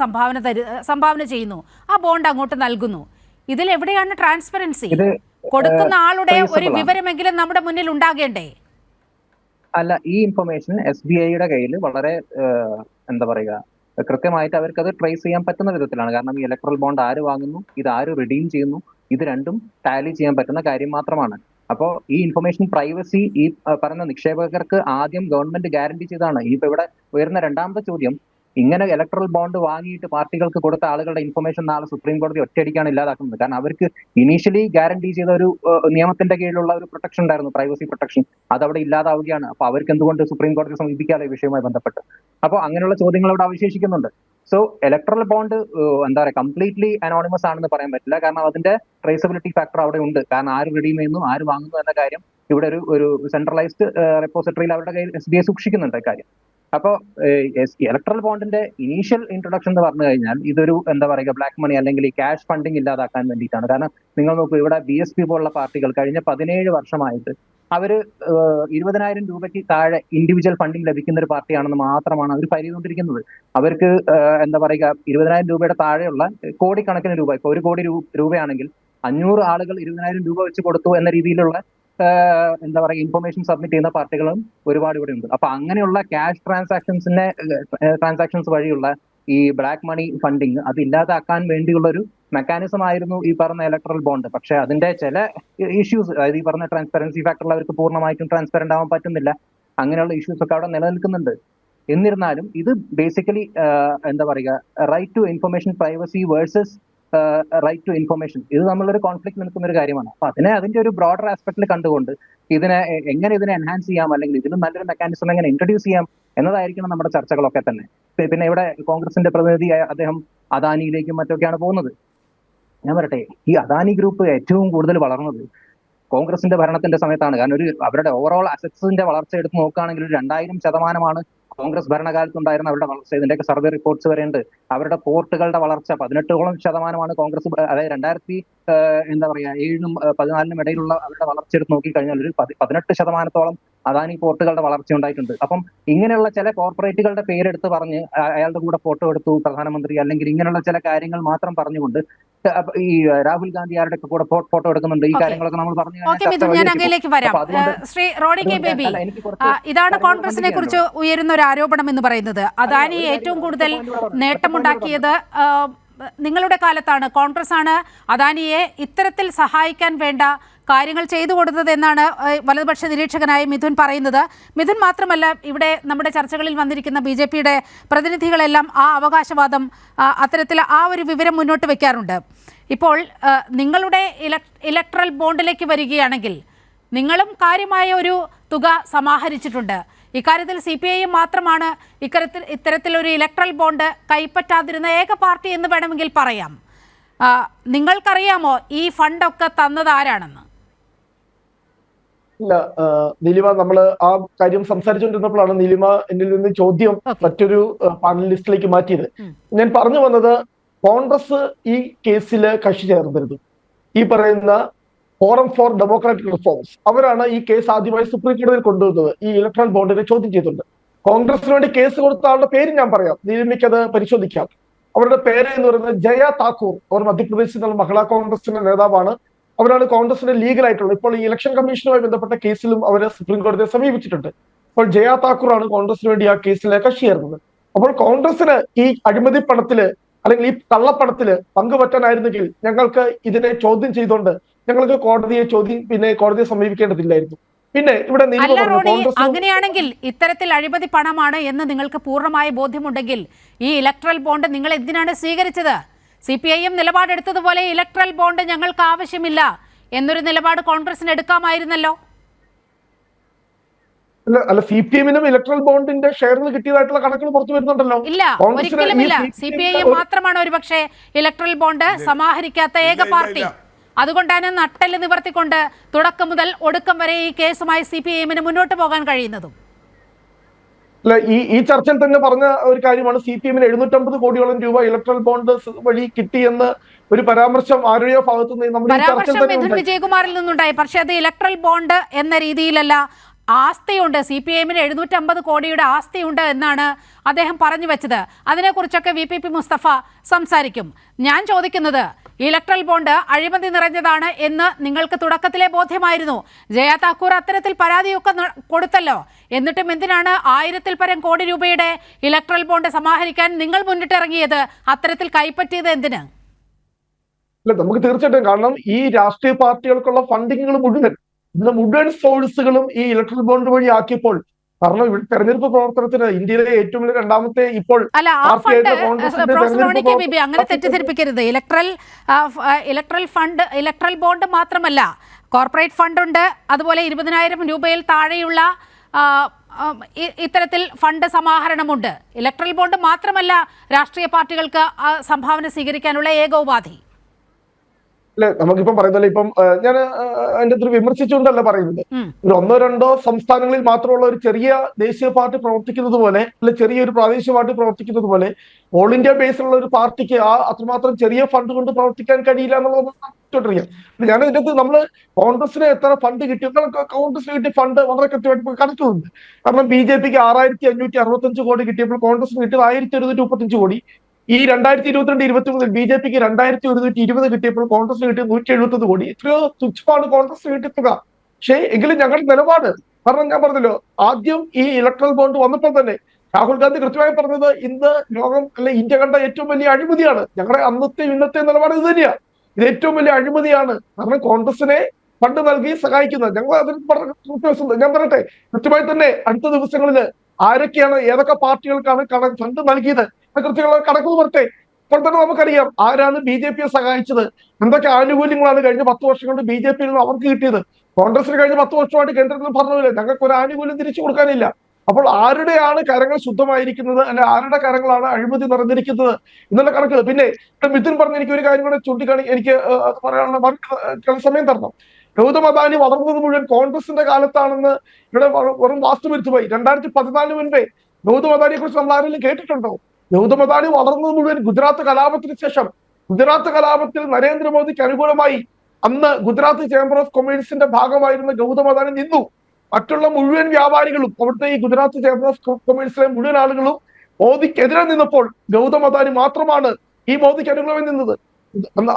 സംഭാവന ചെയ്യുന്നു, ആ ബോണ്ട് അങ്ങോട്ട് നൽകുന്നു. ഇതിൽ എവിടെയാണ് ട്രാൻസ്പെറൻസി? കൊടുക്കുന്ന ആളുടെ ഒരു വിവരമെങ്കിലും നമ്മുടെ മുന്നിൽ ഉണ്ടാകേണ്ടേ? അല്ല, ഈ ഇൻഫർമേഷൻ SBIയുടെ കയ്യിൽ വളരെ എന്താ പറയുക, കൃത്യമായിട്ട് അവർക്ക് അത് ട്രേസ് ചെയ്യാൻ പറ്റുന്ന വിധത്തിലാണ്. കാരണം ഈ ഇലക്ട്രൽ ബോണ്ട് ആര് വാങ്ങുന്നു, ഇത് ആര് റിഡീം ചെയ്യുന്നു, ഇത് രണ്ടും ടാലി ചെയ്യാൻ പറ്റുന്ന കാര്യം മാത്രമാണ്. അപ്പോൾ ഈ ഇൻഫർമേഷൻ പ്രൈവസി ഈ പറയുന്ന നിക്ഷേപകർക്ക് ആദ്യം ഗവൺമെന്റ് ഗ്യാരണ്ടി ചെയ്തതാണ്. ഇനിയിപ്പോ ഇവിടെ ഉയർന്ന രണ്ടാമത്തെ ചോദ്യം, ഇങ്ങനെ ഇലക്ട്രൽ ബോണ്ട് വാങ്ങിയിട്ട് പാർട്ടികൾക്ക് കൊടുത്ത ആളുകളുടെ ഇൻഫർമേഷൻ നാളെ സുപ്രീം കോടതി ഒറ്റയടിക്കാണ് ഇല്ലാതാക്കുന്നത്. കാരണം അവർക്ക് ഇനീഷ്യലി ഗ്യാരണ്ടി ചെയ്ത ഒരു നിയമത്തിന്റെ കീഴിലുള്ള ഒരു പ്രൊട്ടക്ഷൻ ഉണ്ടായിരുന്നു, പ്രൈവസി പ്രൊട്ടക്ഷൻ. അതവിടെ ഇല്ലാതാവുകയാണ്. അപ്പൊ അവർക്ക് എന്തുകൊണ്ട് സുപ്രീം കോടതി സമീപിക്കാതെ ഈ വിഷയവുമായി ബന്ധപ്പെട്ട്? അപ്പോൾ അങ്ങനെയുള്ള ചോദ്യങ്ങൾ അവിടെ അവശേഷിക്കുന്നുണ്ട്. സോ ഇലക്ട്രൽ ബോണ്ട് എന്താ പറയുക, കംപ്ലീറ്റ്ലി അനോണിമസ് ആണെന്ന് പറയാൻ പറ്റില്ല. കാരണം അതിന്റെ ട്രേസബിലിറ്റി ഫാക്ടർ അവിടെ ഉണ്ട്. കാരണം ആര് റിഡീം ചെയ്യുന്നു, ആര് വാങ്ങുന്നു എന്ന കാര്യം ഇവിടെ ഒരു സെൻട്രലൈസ്ഡ് റെപ്പോസിറ്ററിയിൽ അവരുടെ കയ്യിൽ SBI സൂക്ഷിക്കുന്നുണ്ട് കാര്യം. അപ്പോൾ ഇലക്ട്രൽ ബോണ്ടിന്റെ ഇനീഷ്യൽ ഇൻട്രൊഡക്ഷൻ എന്ന് പറഞ്ഞു കഴിഞ്ഞാൽ ഇതൊരു എന്താ പറയുക ബ്ലാക്ക് മണി അല്ലെങ്കിൽ ഈ ക്യാഷ് ഫണ്ടിങ് ഇല്ലാതാക്കാൻ വേണ്ടിയിട്ടാണ്. കാരണം നിങ്ങൾ നോക്കൂ, ഇവിടെ BSP പോലുള്ള പാർട്ടികൾ കഴിഞ്ഞ 17 വർഷമായിട്ട് അവര് 20,000 രൂപയ്ക്ക് താഴെ ഇൻഡിവിജ്വൽ ഫണ്ടിങ് ലഭിക്കുന്ന ഒരു പാർട്ടിയാണെന്ന് മാത്രമാണ് അവർ പരികൊണ്ടിരിക്കുന്നത്. അവർക്ക് എന്താ പറയുക 20,000 രൂപയുടെ താഴെയുള്ള കോടിക്കണക്കിന് രൂപ, ഇപ്പൊ 1 കോടി രൂപയാണെങ്കിൽ 500 ആളുകൾ 20,000 രൂപ വെച്ച് കൊടുത്തു എന്ന രീതിയിലുള്ള എന്താ പറയുക ഇൻഫർമേഷൻ സബ്മിറ്റ് ചെയ്യുന്ന പാർട്ടികളും ഒരുപാട് ഇവിടെ ഉണ്ട്. അപ്പൊ അങ്ങനെയുള്ള ക്യാഷ് ട്രാൻസാക്ഷൻസ് വഴിയുള്ള ഈ ബ്ലാക്ക് മണി ഫണ്ടിങ് അത് ഇല്ലാതാക്കാൻ വേണ്ടിയുള്ള ഒരു മെക്കാനിസം ആയിരുന്നു ഈ പറഞ്ഞ ഇലക്ട്രൽ ബോണ്ട്. പക്ഷെ അതിന്റെ ചില ഇഷ്യൂസ്, അതായത് ഈ പറഞ്ഞ ട്രാൻസ്പെറൻസി ഫാക്ടറിൽ അവർക്ക് പൂർണ്ണമായിട്ടും ട്രാൻസ്പെറന്റ് ആവാൻ പറ്റുന്നില്ല. അങ്ങനെയുള്ള ഇഷ്യൂസ് ഒക്കെ അവിടെ നിലനിൽക്കുന്നുണ്ട്. എന്നിരുന്നാലും ഇത് ബേസിക്കലി എന്താ പറയുക right to information privacy versus right to information, ഇത് നമ്മളൊരു കോൺഫ്ലിക്ട് നിൽക്കുന്ന ഒരു കാര്യമാണ്. അപ്പൊ അതിന്റെ ഒരു ബ്രോഡർ ആസ്പെക്ടിൽ കണ്ടുകൊണ്ട് ഇതിനെ എൻഹാൻസ് ചെയ്യാം, അല്ലെങ്കിൽ ഇതിന് നല്ലൊരു മെക്കാനിസം എങ്ങനെ ഇൻട്രൊഡ്യൂസ് ചെയ്യാം എന്നതായിരിക്കണം നമ്മുടെ ചർച്ചകളൊക്കെ തന്നെ. പിന്നെ ഇവിടെ കോൺഗ്രസിന്റെ പ്രതിനിധി അദ്ദേഹം അദാനിയിലേക്കും മറ്റൊക്കെയാണ് പോകുന്നത്. ഞാൻ പറയട്ടെ, ഈ അദാനി ഗ്രൂപ്പ് ഏറ്റവും കൂടുതൽ വളർന്നത് കോൺഗ്രസിന്റെ ഭരണത്തിന്റെ സമയത്താണ്. കാരണം അവരുടെ ഓവറോൾ അസറ്റ്സിന്റെ വളർച്ച എടുത്ത് നോക്കുകയാണെങ്കിൽ 2000% കോൺഗ്രസ് ഭരണകാലത്ത് ഉണ്ടായിരുന്ന അവരുടെ വളർച്ച. ഇതിന്റെയൊക്കെ സർവേ റിപ്പോർട്ട്സ് വരെ ഉണ്ട്. അവരുടെ പോർട്ടുകളുടെ വളർച്ച 18% കോൺഗ്രസ്, അതായത് 2007-നും 2014-നും ഇടയിലുള്ള അവരുടെ വളർച്ച എടുത്ത് നോക്കിക്കഴിഞ്ഞാൽ ഒരു 18% അദാനി പോർട്ടുകളുടെ വളർച്ച ഉണ്ടായിട്ടുണ്ട്. അപ്പം ഇങ്ങനെയുള്ള ചില കോർപ്പറേറ്റുകളുടെ പേരെടുത്ത് പറഞ്ഞ് അയാളുടെ കൂടെ ഫോട്ടോ എടുത്തു പ്രധാനമന്ത്രി, അല്ലെങ്കിൽ ഇങ്ങനെയുള്ള ചില കാര്യങ്ങൾ മാത്രം പറഞ്ഞുകൊണ്ട് ഈ രാഹുൽ ഗാന്ധി ആരുടെ കൂടെ ഫോട്ടോ എടുക്കുന്നുണ്ട്, ഈ കാര്യങ്ങളൊക്കെ നമ്മൾ പറഞ്ഞു. ഞാൻ അങ്ങയിലേക്ക് വരാം. ശ്രീ റോണി കെ ബേബി, ഇതാണ് കോൺഗ്രസിനെ കുറിച്ച് ഉയരുന്ന ഒരു ആരോപണം എന്ന് പറയുന്നത്. അദാനി ഏറ്റവും കൂടുതൽ നേട്ടമുണ്ടാക്കിയത് നിങ്ങളുടെ കാലത്താണ്. കോൺഗ്രസ് ആണ് അദാനിയെ ഇത്തരത്തിൽ സഹായിക്കാൻ വേണ്ട കാര്യങ്ങൾ ചെയ്തു കൊടുത്തത് എന്നാണ് വലതുപക്ഷ നിരീക്ഷകനായ മിഥുൻ പറയുന്നത്. മിഥുൻ മാത്രമല്ല, ഇവിടെ നമ്മുടെ ചർച്ചകളിൽ വന്നിരിക്കുന്ന BJPയുടെ പ്രതിനിധികളെല്ലാം ആ അവകാശവാദം, അത്തരത്തിൽ ആ ഒരു വിവരം മുന്നോട്ട് വയ്ക്കാറുണ്ട്. ഇപ്പോൾ നിങ്ങളുടെ ഇലക്ട്രൽ ബോണ്ടിലേക്ക് വരികയാണെങ്കിൽ നിങ്ങളും കാര്യമായ ഒരു തുക സമാഹരിച്ചിട്ടുണ്ട്. ഇക്കാര്യത്തിൽ CPIM മാത്രമാണ് ഇത്തരത്തിലൊരു ഇലക്ട്രൽ ബോണ്ട് കൈപ്പറ്റാതിരുന്ന ഏക പാർട്ടി എന്ന് വേണമെങ്കിൽ പറയാം. നിങ്ങൾക്കറിയാമോ ഈ ഫണ്ടൊക്കെ തന്നത് ആരാണെന്ന്? ഇല്ല നീലിമ, നമ്മള് ആ കാര്യം സംസാരിച്ചുകൊണ്ടിരുന്നപ്പോഴാണ് നീലിമ എന്നിൽ നിന്ന് ചോദ്യം മറ്റൊരു പാനലിസ്റ്റിലേക്ക് മാറ്റിയത്. ഞാൻ പറഞ്ഞു വന്നത്, കോൺഗ്രസ് ഈ കേസിൽ കക്ഷി ചേർന്നിരുന്നു. ഈ പറയുന്ന ഫോറം ഫോർ ഡെമോക്രാറ്റിക് റിഫോംസ് അവരാണ് ഈ കേസ് ആദ്യമായി സുപ്രീം കോടതിയിൽ കൊണ്ടുവന്നത്. ഈ ഇലക്ട്രൽ ബോണ്ടിനെ ചോദ്യം ചെയ്തിട്ടുണ്ട്. കോൺഗ്രസിന് വേണ്ടി കേസ് കൊടുത്ത ആളുടെ പേര് ഞാൻ പറയാം, നീലിമയ്ക്ക് അത് പരിശോധിക്കാം. അവരുടെ പേര് എന്ന് പറയുന്നത് ജയ താക്കൂർ. അവർ മധ്യപ്രദേശിൽ നിന്നുള്ള മഹിളാ കോൺഗ്രസിന്റെ നേതാവാണ്. അവരാണ് കോൺഗ്രസിന്റെ ലീഗലായിട്ടുള്ളത്. ഇപ്പോൾ ഈ ഇലക്ഷൻ കമ്മീഷനുമായി ബന്ധപ്പെട്ട കേസിലും അവർ സുപ്രീം കോടതിയെ സമീപിച്ചിട്ടുണ്ട്. അപ്പോൾ ജയ താക്കൂർ ആണ് കോൺഗ്രസിന് വേണ്ടി ആ കേസിലെ കക്ഷി ചേർന്നത്. അപ്പോൾ കോൺഗ്രസിന് ഈ അഴിമതി പണത്തില് അല്ലെങ്കിൽ ഈ കള്ളപ്പണത്തില് പങ്കുപറ്റാനായിരുന്നെങ്കിൽ ഞങ്ങൾക്ക് ഇതിനെ ചോദ്യം ചെയ്തുകൊണ്ട് ഞങ്ങൾക്ക് കോടതിയെ സമീപിക്കേണ്ടതില്ലായിരുന്നു. പിന്നെ ഇവിടെ അങ്ങനെയാണെങ്കിൽ ഇത്തരത്തിൽ അഴിമതി പണമാണ് എന്ന് നിങ്ങൾക്ക് പൂർണ്ണമായ ബോധ്യമുണ്ടെങ്കിൽ ഈ ഇലക്ട്രൽ ബോണ്ട് നിങ്ങൾ എന്തിനാണ് സ്വീകരിച്ചത്? CPIM നിലപാടെടുത്തതുപോലെ ഇലക്ട്രൽ ബോണ്ട് ഞങ്ങൾക്ക് ആവശ്യമില്ല എന്നൊരു നിലപാട് കോൺഗ്രസിന് എടുക്കാമായിരുന്നല്ലോ. അല്ല, CPIM-നും ഇലക്ട്രൽ ബോണ്ടിന്റെ ഷെയറിന് കിട്ടിയതായിട്ടുള്ള കണക്കുകൾ പുറത്തു വരുന്നുണ്ടല്ലോ. ഇല്ല, ഒരിക്കലുമില്ല. CPIM മാത്രമാണ് ഒരുപക്ഷെ ഇലക്ട്രൽ ബോണ്ട് സമാഹരിക്കാത്ത ഏക പാർട്ടി. അതുകൊണ്ടാണ് നട്ടെല്ല് നിവർത്തിക്കൊണ്ട് തുടക്കം മുതൽ ഒടുക്കം വരെ ഈ കേസുമായി CPIM-ന് മുന്നോട്ട് പോകാൻ കഴിയുന്നതും. അല്ല, ഈ ചർച്ചയിൽ തന്നെ പറഞ്ഞ ഒരു കാര്യമാണ് CPIM-ന് 750 കോടിയോളം രൂപ ഇലക്ട്രൽ ബോണ്ട് വഴി കിട്ടിയെന്ന് ഒരു പരാമർശം ആരുടെയോ ഭാഗത്തു നിന്ന് മിഥുൻ വിജയകുമാറിൽ നിന്നുണ്ടായി. പക്ഷെ അത് ഇലക്ട്രൽ ബോണ്ട് എന്ന രീതിയിലല്ല, ആസ്തിയുണ്ട്. CPIM-ന് 750 കോടിയുടെ ആസ്തിയുണ്ട് എന്നാണ് അദ്ദേഹം പറഞ്ഞു വെച്ചത്. അതിനെക്കുറിച്ചൊക്കെ VPP മുസ്തഫ സംസാരിക്കും. ഞാൻ ചോദിക്കുന്നത്, ഇലക്ട്രൽ ബോണ്ട് അഴിമതി നിറഞ്ഞതാണ് എന്ന് നിങ്ങൾക്ക് തുടക്കത്തിലെ ബോധ്യമായിരുന്നു. ജയ താക്കൂർ അത്തരത്തിൽ പരാതിയൊക്കെ കൊടുത്തല്ലോ. എന്നിട്ടും എന്തിനാണ് 1000-ൽ പരം കോടി രൂപയുടെ ഇലക്ട്രൽ ബോണ്ട് സമാഹരിക്കാൻ നിങ്ങൾ മുന്നിട്ടിറങ്ങിയത്? അത്തരത്തിൽ കൈപ്പറ്റിയത് എന്തിന്? അല്ല, നമുക്ക് തീർച്ചയായിട്ടും, കാരണം ഈ രാഷ്ട്രീയ പാർട്ടികൾക്കുള്ള ഫണ്ടിങ്ങുകൾ മുഴുവൻ സോഴ്സുകളും ഈ ഇലക്ട്രൽ ബോണ്ട് വഴി ആക്കിയപ്പോൾ, കാരണം ഇവിടെ തെരഞ്ഞെടുപ്പ് പ്രവർത്തനത്തിന് ഇന്ത്യയിലെ ഏറ്റവും വലിയ രണ്ടാമത്തെ ഇപ്പോൾ അങ്ങനെ തെറ്റിദ്ധരിപ്പിക്കരുത്. ഇലക്ട്രൽ ഫണ്ട്, ഇലക്ട്രൽ ബോണ്ട് മാത്രമല്ല, കോർപ്പറേറ്റ് ഫണ്ട് ഉണ്ട്. അതുപോലെ 20,000 രൂപയിൽ താഴെയുള്ള ഇത്തരത്തിൽ ഫണ്ട് സമാഹരണമുണ്ട്. ഇലക്ട്രൽ ബോണ്ട് മാത്രമല്ല രാഷ്ട്രീയ പാർട്ടികൾക്ക് സംഭാവന സ്വീകരിക്കാനുള്ള ഏക ഉപാധി. അല്ലെ നമുക്കിപ്പം പറയുന്നല്ലോ ഇപ്പം ഞാൻ അതിന്റെ ഒരു വിമർശിച്ചുകൊണ്ടല്ല പറയുന്നത്. ഒരു 1-2 സംസ്ഥാനങ്ങളിൽ മാത്രമുള്ള ഒരു ചെറിയ ദേശീയ പാർട്ടി പ്രവർത്തിക്കുന്നത് പോലെ, അല്ലെ ചെറിയൊരു പ്രാദേശിക പാർട്ടി പ്രവർത്തിക്കുന്നത് പോലെ ഓൾ ഇന്ത്യ ബേസിലുള്ള ഒരു പാർട്ടിക്ക് അത്രമാത്രം ചെറിയ ഫണ്ട് കൊണ്ട് പ്രവർത്തിക്കാൻ കഴിയില്ല എന്നുള്ളത് അറിയാം. ഞാൻ ഇതിനകത്ത് നമ്മള് കോൺഗ്രസിന് എത്ര ഫണ്ട് കിട്ടി, കോൺഗ്രസിന് കിട്ടിയ ഫണ്ട് വളരെ കൃത്യമായിട്ട് കണക്കുന്നുണ്ട്. കാരണം BJPക്ക് 6565 കോടി കിട്ടിയപ്പോൾ കോൺഗ്രസിന് കിട്ടിയത് 1135 കോടി. ഈ 2022-23 BJPക്ക് 2120 കിട്ടിയപ്പോൾ കോൺഗ്രസിന് കിട്ടിയത് 171 കോടി. എത്രയോ തുച്ഛമാണ് കോൺഗ്രസിന് കിട്ടിയ തുക. പക്ഷേ എങ്കിലും ഞങ്ങളുടെ നിലപാട്, കാരണം ഞാൻ പറഞ്ഞല്ലോ ആദ്യം ഈ ഇലക്ട്രൽ ബോണ്ട് വന്നപ്പോൾ തന്നെ രാഹുൽ ഗാന്ധി കൃത്യമായി പറഞ്ഞത് ഇന്ന് ലോകം അല്ലെ ഇന്ത്യ കണ്ട ഏറ്റവും വലിയ അഴിമതിയാണ്. ഞങ്ങളുടെ അന്നത്തെ ഇന്നത്തെ നിലപാട് ഇത് തന്നെയാണ്. ഇത് ഏറ്റവും വലിയ അഴിമതിയാണ്. കാരണം കോൺഗ്രസിനെ ഫണ്ട് നൽകി സഹായിക്കുന്നത് ഞങ്ങൾ അതിന് ഞാൻ പറയട്ടെ, കൃത്യമായി തന്നെ അടുത്ത ദിവസങ്ങളിൽ ആരൊക്കെയാണ് ഏതൊക്കെ പാർട്ടികൾക്കാണ് ഫണ്ട് നൽകിയത് കൃത്യമുള്ള കണക്കുകൾ പറട്ടെ. ഇപ്പോൾ തന്നെ നമുക്കറിയാം ആരാണ് BJPയെ സഹായിച്ചത്, എന്തൊക്കെ ആനുകൂല്യങ്ങളാണ് കഴിഞ്ഞ 10 വർഷം കൊണ്ട് BJPയിൽ നിന്ന് അവർക്ക് കിട്ടിയത്. കോൺഗ്രസിന് കഴിഞ്ഞ 10 വർഷമായിട്ട് കേന്ദ്രത്തിൽ പറഞ്ഞില്ല ഞങ്ങൾക്ക് ഒരു ആനുകൂല്യം തിരിച്ചു കൊടുക്കാനില്ല. അപ്പോൾ ആരുടെയാണ് കരങ്ങൾ ശുദ്ധമായിരിക്കുന്നത്, അല്ലെ ആരുടെ കരങ്ങളാണ് അഴിമതി നിറഞ്ഞിരിക്കുന്നത് എന്നുള്ള കണക്കുകൾ. പിന്നെ മിഥുൻ പറഞ്ഞ എനിക്ക് ഒരു കാര്യം കൂടെ ചൂണ്ടിക്കാണി, എനിക്ക് അത് പറയാനുള്ള സമയം തരണം. ഗൗതം അദാനി വളർന്നത് മുഴുവൻ കോൺഗ്രസിന്റെ കാലത്താണെന്ന് ഇവിടെ വെറും വാസ്തുവിരുദ്ധമായി. 2014 മുൻപേ ഗൗതം അദാനിയെ കുറിച്ച് നമ്മൾ ആരെങ്കിലും കേട്ടിട്ടുണ്ടോ? ഗൗതം അദാനി വളർന്നത് മുഴുവൻ ഗുജറാത്ത് കലാപത്തിന് ശേഷം. ഗുജറാത്ത് കലാപത്തിൽ നരേന്ദ്രമോദിക്ക് അനുകൂലമായി അന്ന് ഗുജറാത്ത് ചേംബർ ഓഫ് കൊമേഴ്സിന്റെ ഭാഗമായിരുന്ന ഗൗതം അദാനി നിന്നു. മറ്റുള്ള മുഴുവൻ വ്യാപാരികളും അവിടുത്തെ ഈ ഗുജറാത്ത് ചേംബർ ഓഫ് കൊമേഴ്സിലെ മുഴുവൻ ആളുകളും മോദിക്കെതിരെ നിന്നപ്പോൾ ഗൗതം അദാനി മാത്രമാണ് ഈ മോദിക്ക് അനുകൂലമായി നിന്നത്.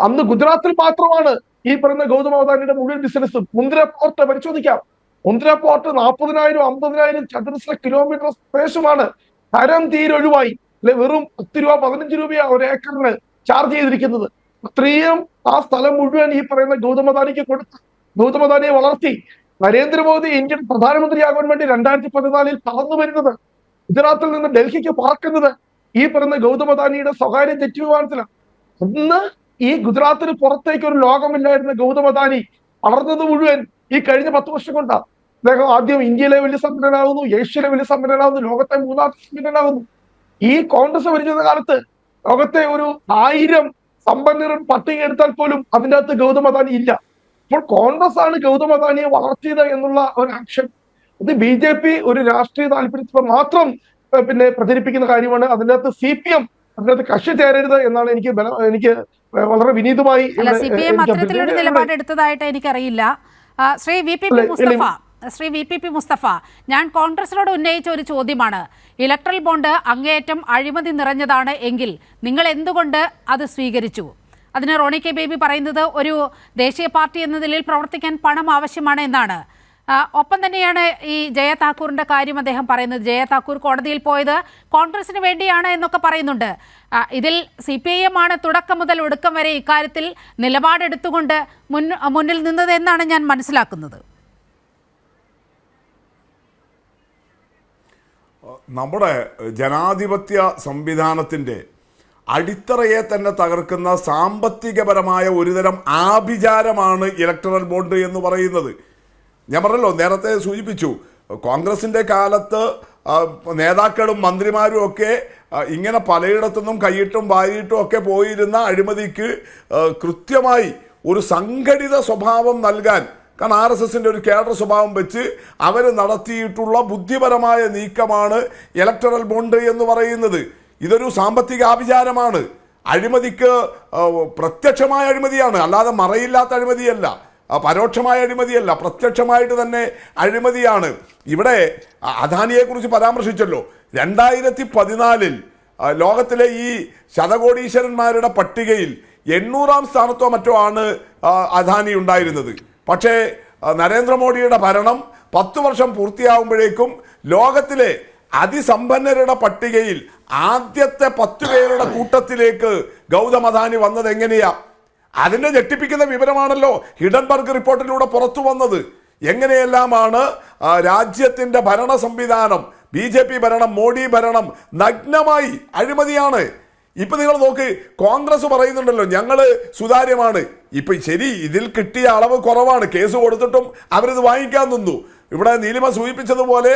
അന്ന് ഗുജറാത്തിൽ മാത്രമാണ് ഈ പറയുന്ന ഗൗതം അദാനിയുടെ മുഴുവൻ ബിസിനസ്സും. മുന്ദ്ര പോർട്ട് പരിശോധിക്കാം. മുന്ദ്ര പോർട്ട് 40,000-50,000 ചതുരശ്ര കിലോമീറ്റർ സ്പേസുമാണ് തരം തീരൊഴിവായി അല്ലെ വെറും 10 രൂപ 15 രൂപയാണ് ഒരു ഏക്കറിന് ചാർജ് ചെയ്തിരിക്കുന്നത്. അത്രയും ആ സ്ഥലം മുഴുവൻ ഈ പറയുന്ന ഗൗതം അദാനിക്ക് കൊടുത്ത് ഗൗതം അദാനിയെ വളർത്തി. നരേന്ദ്രമോദി ഇന്ത്യൻ പ്രധാനമന്ത്രിയാകാൻ വേണ്ടി 2014 പറന്നു വരുന്നത്, ഗുജറാത്തിൽ നിന്ന് ഡൽഹിക്ക് പറക്കുന്നത് ഈ പറയുന്ന ഗൗതം അദാനിയുടെ സ്വകാര്യ ജെറ്റ് വിമാനത്തിലാണ്. അന്ന് ഈ ഗുജറാത്തിന് പുറത്തേക്ക് ഒരു ലോകമില്ലായിരുന്ന ഗൗതം അദാനി വളർന്നത് മുഴുവൻ ഈ കഴിഞ്ഞ 10 വർഷം കൊണ്ടാണ്. അദ്ദേഹം ആദ്യം ഇന്ത്യയിലെ വലിയ സമ്പന്നനാകുന്നു, ഏഷ്യയിലെ വലിയ സമ്പന്നനാകുന്നു, ലോകത്തെ 3ാമത്തെ സമ്പന്നനാകുന്നു. ഈ കോൺഗ്രസ് ഭരിക്കുന്ന കാലത്ത് ലോകത്തെ ഒരു 1000 സമ്പന്നരും പട്ടിക എടുത്താൽ പോലും അതിൻ്റെ അകത്ത് ഗൗതം അദാനി ഇല്ല. അപ്പോൾ കോൺഗ്രസ് ആണ് ഗൗതം അദാനിയെ വളർത്തിയത് എന്നുള്ള ഒരു ആക്ഷൻ അത് BJP ഒരു രാഷ്ട്രീയ താല്പര്യത്തിൽ മാത്രം പിന്നെ പ്രചരിപ്പിക്കുന്ന കാര്യമാണ്. അതിൻ്റെ അകത്ത് CPM അതിനകത്ത് കക്ഷി ചേരരുത് എന്നാണ് എനിക്ക് വളരെ വിനീതമായി CPM അത്തരത്തിലൊരു നിലപാടെടുത്തതായിട്ട് എനിക്കറിയില്ല. ശ്രീ VPP മുസ്തഫ, ഞാൻ കോൺഗ്രസിനോട് ഉന്നയിച്ച ഒരു ചോദ്യമാണ്. ഇലക്ട്രൽ ബോണ്ട് അങ്ങേയറ്റം അഴിമതി നിറഞ്ഞതാണ് എങ്കിൽ നിങ്ങൾ എന്തുകൊണ്ട് അത് സ്വീകരിച്ചു? അതിന് റോണി കെ ബേബി പറയുന്നത് ഒരു ദേശീയ പാർട്ടി എന്ന നിലയിൽ പ്രവർത്തിക്കാൻ പണം ആവശ്യമാണ് എന്നാണ്. ഒപ്പം തന്നെയാണ് ഈ ജയ താക്കൂറിന്റെ കാര്യം അദ്ദേഹം പറയുന്നത്. ജയ താക്കൂർ കോടതിയിൽ പോയത് കോൺഗ്രസിന് വേണ്ടിയാണ് എന്നൊക്കെ പറയുന്നുണ്ട്. ഇതിൽ CPIM ആണ് തുടക്കം മുതൽ ഒടുക്കം വരെ ഇക്കാര്യത്തിൽ നിലപാടെടുത്തുകൊണ്ട് മുന്നിൽ നിന്നത് എന്നാണ് ഞാൻ മനസ്സിലാക്കുന്നത്. നമ്മുടെ ജനാധിപത്യ സംവിധാനത്തിൻ്റെ അടിത്തറയെ തന്നെ തകർക്കുന്ന സാമ്പത്തികപരമായ ഒരുതരം ആഭിചാരമാണ് ഇലക്ടറൽ ബോണ്ട് എന്ന് പറയുന്നത്. ഞാൻ പറഞ്ഞല്ലോ, നേരത്തെ സൂചിപ്പിച്ചു, കോൺഗ്രസിൻ്റെ കാലത്ത് നേതാക്കളും മന്ത്രിമാരും ഒക്കെ ഇങ്ങനെ പലയിടത്തുനിന്നും കൈയിട്ടും വാരിയിട്ടും ഒക്കെ പോയിരുന്ന അഴിമതിക്ക് കൃത്യമായി ഒരു സംഘടിത സ്വഭാവം നൽകാൻ, കാരണം RSSന്റെ ഒരു കേഡർ സ്വഭാവം വെച്ച് അവർ നടത്തിയിട്ടുള്ള ബുദ്ധിപരമായ നീക്കമാണ് ഇലക്ടറൽ ബോണ്ട് എന്ന് പറയുന്നത്. ഇതൊരു സാമ്പത്തിക ആഭിചാരമാണ്. അഴിമതിക്ക് പ്രത്യക്ഷമായ അഴിമതിയാണ്, അല്ലാതെ മറയില്ലാത്ത അഴിമതിയല്ല, പരോക്ഷമായ അഴിമതിയല്ല, പ്രത്യക്ഷമായിട്ട് തന്നെ അഴിമതിയാണ്. ഇവിടെ അദാനിയെക്കുറിച്ച് പരാമർശിച്ചല്ലോ. 2014 ലോകത്തിലെ ഈ ശതകോടീശ്വരന്മാരുടെ പട്ടികയിൽ 800-ാം സ്ഥാനത്തോ മറ്റോ ആണ് അദാനി ഉണ്ടായിരുന്നത്. പക്ഷേ നരേന്ദ്രമോദിയുടെ ഭരണം 10 വർഷം പൂർത്തിയാകുമ്പോഴേക്കും ലോകത്തിലെ അതിസമ്പന്നരുടെ പട്ടികയിൽ ആദ്യത്തെ 10 പേരുടെ കൂട്ടത്തിലേക്ക് ഗൗതം അദാനി വന്നത് എങ്ങനെയാ? അതിൻ്റെ ഞെട്ടിപ്പിക്കുന്ന വിവരമാണല്ലോ ഹിഡൻബർഗ് റിപ്പോർട്ടിലൂടെ പുറത്തു വന്നത്. എങ്ങനെയെല്ലാമാണ് രാജ്യത്തിൻ്റെ ഭരണ സംവിധാനം, BJP ഭരണം, മോഡി ഭരണം നഗ്നമായി അഴിമതിയാണ്. ഇപ്പം നിങ്ങൾ നോക്ക്, കോൺഗ്രസ് പറയുന്നുണ്ടല്ലോ ഞങ്ങൾ സുതാര്യമാണ്. ഇപ്പം ശരി, ഇതിൽ കിട്ടിയ അളവ് കുറവാണ്, കേസ് കൊടുത്തിട്ടും അവരിത് വാങ്ങിക്കാൻ നിന്നു. ഇവിടെ നീലിമ സൂചിപ്പിച്ചതുപോലെ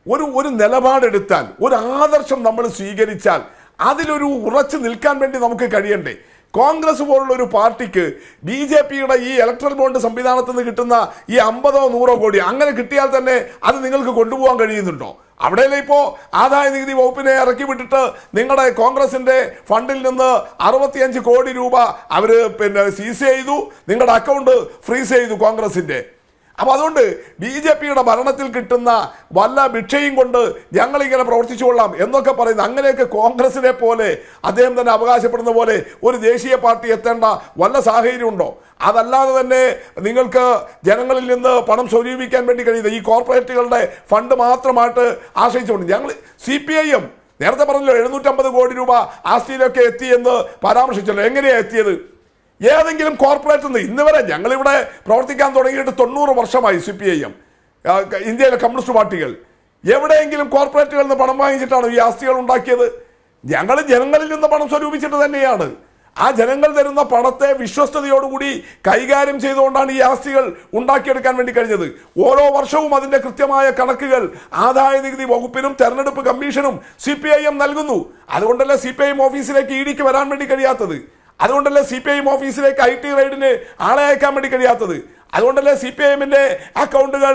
ഒരു നിലപാടെടുത്താൽ, ഒരു ആദർശം നമ്മൾ സ്വീകരിച്ചാൽ അതിലൊരു ഉറച്ചു നിൽക്കാൻ വേണ്ടി നമുക്ക് കഴിയണ്ടേ? കോൺഗ്രസ് പോലുള്ള ഒരു പാർട്ടിക്ക് BJPയുടെ ഈ ഇലക്ട്രൽ ബോണ്ട് സംവിധാനത്തിൽ നിന്ന് കിട്ടുന്ന ഈ 50-100 കോടി അങ്ങനെ കിട്ടിയാൽ തന്നെ അത് നിങ്ങൾക്ക് കൊണ്ടുപോകാൻ കഴിയുന്നുണ്ടോ? അവിടെയല്ലേ ഇപ്പോൾ ആദായ നികുതി വകുപ്പിനെ ഇറക്കി വിട്ടിട്ട് നിങ്ങളുടെ കോൺഗ്രസിന്റെ ഫണ്ടിൽ നിന്ന് 65 കോടി രൂപ അവർ സീസ് ചെയ്തു, നിങ്ങളുടെ അക്കൗണ്ട് ഫ്രീസ് ചെയ്തു കോൺഗ്രസിന്റെ. അപ്പോൾ അതുകൊണ്ട് BJPയുടെ ഭരണത്തിൽ കിട്ടുന്ന വല്ല ഭിക്ഷയും കൊണ്ട് ഞങ്ങളിങ്ങനെ പ്രവർത്തിച്ചു കൊള്ളാം എന്നൊക്കെ പറയുന്നത്, അങ്ങനെയൊക്കെ കോൺഗ്രസിനെ പോലെ അദ്ദേഹം തന്നെ അവകാശപ്പെടുന്ന പോലെ ഒരു ദേശീയ പാർട്ടി എത്തേണ്ട വല്ല സാഹചര്യമുണ്ടോ? അതല്ലാതെ തന്നെ നിങ്ങൾക്ക് ജനങ്ങളിൽ നിന്ന് പണം സ്വരൂപിക്കാൻ വേണ്ടി കഴിയുന്ന ഈ കോർപ്പറേറ്റുകളുടെ ഫണ്ട് മാത്രമായിട്ട് ആശ്രയിച്ചുകൊണ്ട് ഞങ്ങൾ CPIM നേരത്തെ പറഞ്ഞല്ലോ 750 കോടി രൂപ ആസ്തിയിലൊക്കെ എത്തിയെന്ന് പരാമർശിച്ചല്ലോ. എങ്ങനെയാണ് എത്തിയത്? ഏതെങ്കിലും കോർപ്പറേറ്റിൽ നിന്ന് ഇന്ന് വരെ ഞങ്ങളിവിടെ പ്രവർത്തിക്കാൻ തുടങ്ങിയിട്ട് 90 വർഷമായി. CPIM ഇന്ത്യയിലെ കമ്മ്യൂണിസ്റ്റ് പാർട്ടികൾ എവിടെയെങ്കിലും കോർപ്പറേറ്റുകളിൽ നിന്ന് പണം വാങ്ങിച്ചിട്ടാണ് ഈ ആസ്തികൾ ഉണ്ടാക്കിയത്? ഞങ്ങൾ ജനങ്ങളിൽ നിന്ന് പണം സ്വരൂപിച്ചിട്ട് തന്നെയാണ്. ആ ജനങ്ങൾ തരുന്ന പണത്തെ വിശ്വസ്തയോടുകൂടി കൈകാര്യം ചെയ്തുകൊണ്ടാണ് ഈ ആസ്തികൾ ഉണ്ടാക്കിയെടുക്കാൻ വേണ്ടി കഴിഞ്ഞത്. ഓരോ വർഷവും അതിൻ്റെ കൃത്യമായ കണക്കുകൾ ആദായ നികുതി വകുപ്പിനും തെരഞ്ഞെടുപ്പ് കമ്മീഷനും CPIM നൽകുന്നു. അതുകൊണ്ടല്ലേ CPIM ഓഫീസിലേക്ക് EDക്ക് വരാൻ വേണ്ടി കഴിയാത്തത്. അതുകൊണ്ടല്ലേ CPIM ഓഫീസിലേക്ക് IT റെയ്ഡിന് ആളെ അയക്കാൻ വേണ്ടി കഴിയാത്തത്. അതുകൊണ്ടല്ലേ CPIMന്റെ അക്കൗണ്ടുകൾ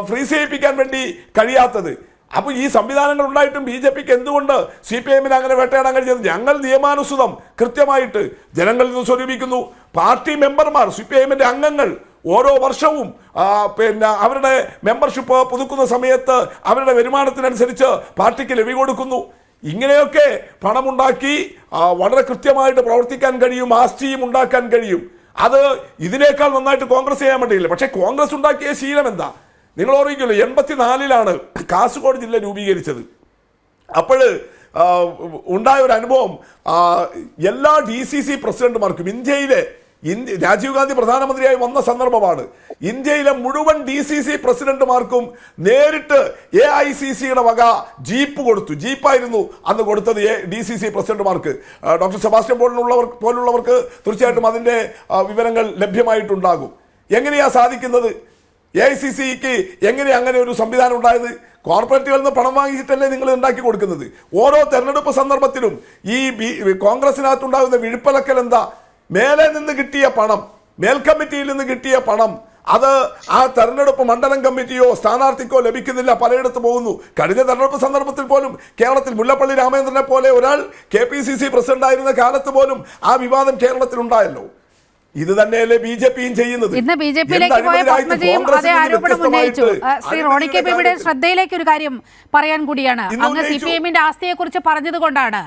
ഫ്രീസ് ചെയ്യിപ്പിക്കാൻ വേണ്ടി കഴിയാത്തത്. അപ്പോൾ ഈ സംവിധാനങ്ങൾ ഉണ്ടായിട്ടും BJPക്ക് എന്തുകൊണ്ട് CPIMനെ അങ്ങനെ വേട്ടയാടാൻ കഴിഞ്ഞത്? ഞങ്ങൾ നിയമാനുസൃതം കൃത്യമായിട്ട് ജനങ്ങളിൽ നിന്ന് സ്വരൂപിക്കുന്നു. പാർട്ടി മെമ്പർമാർ CPIMന്റെ അംഗങ്ങൾ ഓരോ വർഷവും അവരുടെ മെമ്പർഷിപ്പ് പുതുക്കുന്ന സമയത്ത് അവരുടെ വരുമാനത്തിനനുസരിച്ച് പാർട്ടിക്ക് ലഭ്യ കൊടുക്കുന്നു. ഇങ്ങനെയൊക്കെ പണമുണ്ടാക്കി വളരെ കൃത്യമായിട്ട് പ്രവർത്തിക്കാൻ കഴിയും, ആസ്തിയും ഉണ്ടാക്കാൻ കഴിയും. അത് ഇതിനേക്കാൾ നന്നായിട്ട് കോൺഗ്രസ് ചെയ്യാൻ വേണ്ടിയില്ല. പക്ഷേ കോൺഗ്രസ് ഉണ്ടാക്കിയ ശീലം എന്താ? നിങ്ങൾ ഓർമ്മിക്കുമല്ലോ, 84-ലാണ് കാസർഗോഡ് ജില്ല രൂപീകരിച്ചത്. അപ്പോൾ ഉണ്ടായ ഒരു അനുഭവം, എല്ലാ DCC പ്രസിഡന്റുമാർക്കും രാജീവ് ഗാന്ധി പ്രധാനമന്ത്രിയായി വന്ന സന്ദർഭമാണ്. ഇന്ത്യയിലെ മുഴുവൻ DCC പ്രസിഡന്റുമാർക്കും നേരിട്ട് AICCയുടെ വക ജീപ്പ് കൊടുത്തു. ജീപ്പായിരുന്നു അന്ന് കൊടുത്തത് DCC പ്രസിഡന്റുമാർക്ക്. ഡോക്ടർ സെബാസ്റ്റ്യൻ പോലുള്ളവർക്ക് തീർച്ചയായിട്ടും അതിൻ്റെ വിവരങ്ങൾ ലഭ്യമായിട്ടുണ്ടാകും. എങ്ങനെയാ സാധിക്കുന്നത്? AICCക്ക് എങ്ങനെ അങ്ങനെ ഒരു സംവിധാനം ഉണ്ടായത്? കോർപ്പറേറ്റുകളിൽ നിന്ന് പണം വാങ്ങിച്ചിട്ടല്ലേ നിങ്ങൾ ഉണ്ടാക്കി കൊടുക്കുന്നത്? ഓരോ തെരഞ്ഞെടുപ്പ് സന്ദർഭത്തിലും ഈ കോൺഗ്രസിനകത്തുണ്ടാകുന്ന വിഴുപ്പലക്കൽ എന്താ? മേലെ നിന്ന് കിട്ടിയ പണം, മേൽക്കമ്മിറ്റിയിൽ നിന്ന് കിട്ടിയ പണം, അത് ആ തെരഞ്ഞെടുപ്പ് മണ്ഡലം കമ്മിറ്റിയോ സ്ഥാനാർത്ഥിക്കോ ലഭിക്കുന്നില്ല, പലയിടത്ത് പോകുന്നു. കഴിഞ്ഞ തെരഞ്ഞെടുപ്പ് സന്ദർഭത്തിൽ പോലും കേരളത്തിൽ മുല്ലപ്പള്ളി രാമചന്ദ്രനെ പോലെ ഒരാൾ KPCC പ്രസിഡന്റ് ആയിരുന്ന കാലത്ത് പോലും ആ വിവാദം കേരളത്തിൽ ഉണ്ടായല്ലോ. ഇത് തന്നെയല്ലേ BJPയും ചെയ്യുന്നത്. ഇന്ന് BJPയിലേക്ക് പോയ പത്മജിയും അതേ ആരോപണം ഉന്നയിച്ചു. ശ്രീ റോണി കെ ബേബിയുടെ ശ്രദ്ധയിലേക്ക് ഒരു കാര്യം പറയാൻ കൂടിയാണ്. അങ്ങ് CPIMന്റെ ആസ്തിയെക്കുറിച്ച് പറഞ്ഞതുകൊണ്ടാണ്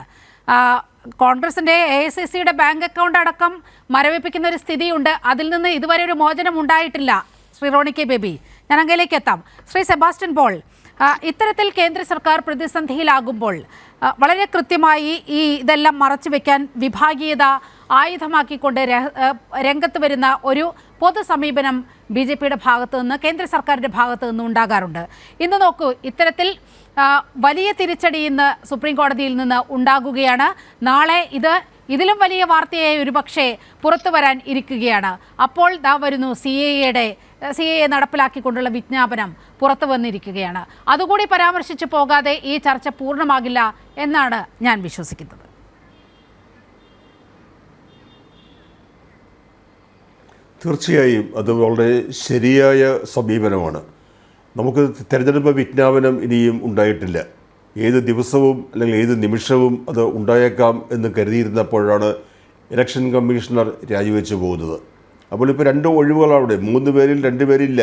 കോൺഗ്രസിന്റെ AICCയുടെ ബാങ്ക് അക്കൗണ്ട് അടക്കം മരവിപ്പിക്കുന്ന ഒരു സ്ഥിതിയുണ്ട്. അതിൽ നിന്ന് ഇതുവരെ ഒരു മോചനം ഉണ്ടായിട്ടില്ല. ശ്രീ റോണി കെ ബേബി, ഞാൻ അങ്ങയിലേക്ക് എത്താം. ശ്രീ സെബാസ്റ്റ്യൻ പോൾ, ഇത്തരത്തിൽ കേന്ദ്ര സർക്കാർ പ്രതിസന്ധിയിലാകുമ്പോൾ വളരെ കൃത്യമായി ഇതെല്ലാം മറച്ചു വെക്കാൻ വിഭാഗീയത ആയുധമാക്കിക്കൊണ്ട് രംഗത്ത് വരുന്ന ഒരു പൊതു സമീപനം BJPയുടെ ഭാഗത്ത് നിന്ന്, കേന്ദ്ര സർക്കാരിൻ്റെ ഭാഗത്ത് നിന്ന് ഉണ്ടാകാറുണ്ട്. ഇന്ന് നോക്കൂ, ഇത്തരത്തിൽ വലിയ തിരിച്ചടി ഇന്ന് സുപ്രീം കോടതിയിൽ നിന്ന് ഉണ്ടാകുകയാണ്. നാളെ ഇതിലും വലിയ വാർത്തയായി ഒരുപക്ഷെ പുറത്തു വരാൻ ഇരിക്കുകയാണ്. അപ്പോൾ ദാ വരുന്നു CAA നടപ്പിലാക്കിക്കൊണ്ടുള്ള വിജ്ഞാപനം പുറത്തു വന്നിരിക്കുകയാണ്. അതുകൂടി പരാമർശിച്ചു പോകാതെ ഈ ചർച്ച പൂർണ്ണമാകില്ല എന്നാണ് ഞാൻ വിശ്വസിക്കുന്നത്. തീർച്ചയായും അത് വളരെ ശരിയായ സമീപനമാണ്. നമുക്ക് തെരഞ്ഞെടുപ്പ് വിജ്ഞാപനം ഇനിയും ഉണ്ടായിട്ടില്ല. ഏത് ദിവസവും അല്ലെങ്കിൽ ഏത് നിമിഷവും അത് ഉണ്ടായേക്കാം എന്ന് കരുതിയിരുന്നപ്പോഴാണ് ഇലക്ഷൻ കമ്മീഷണർ രാജിവെച്ച് പോകുന്നത്. അപ്പോൾ ഇപ്പോൾ 2 ഒഴിവുകളവിടെ, 3 പേരിൽ 2 പേരില്ല,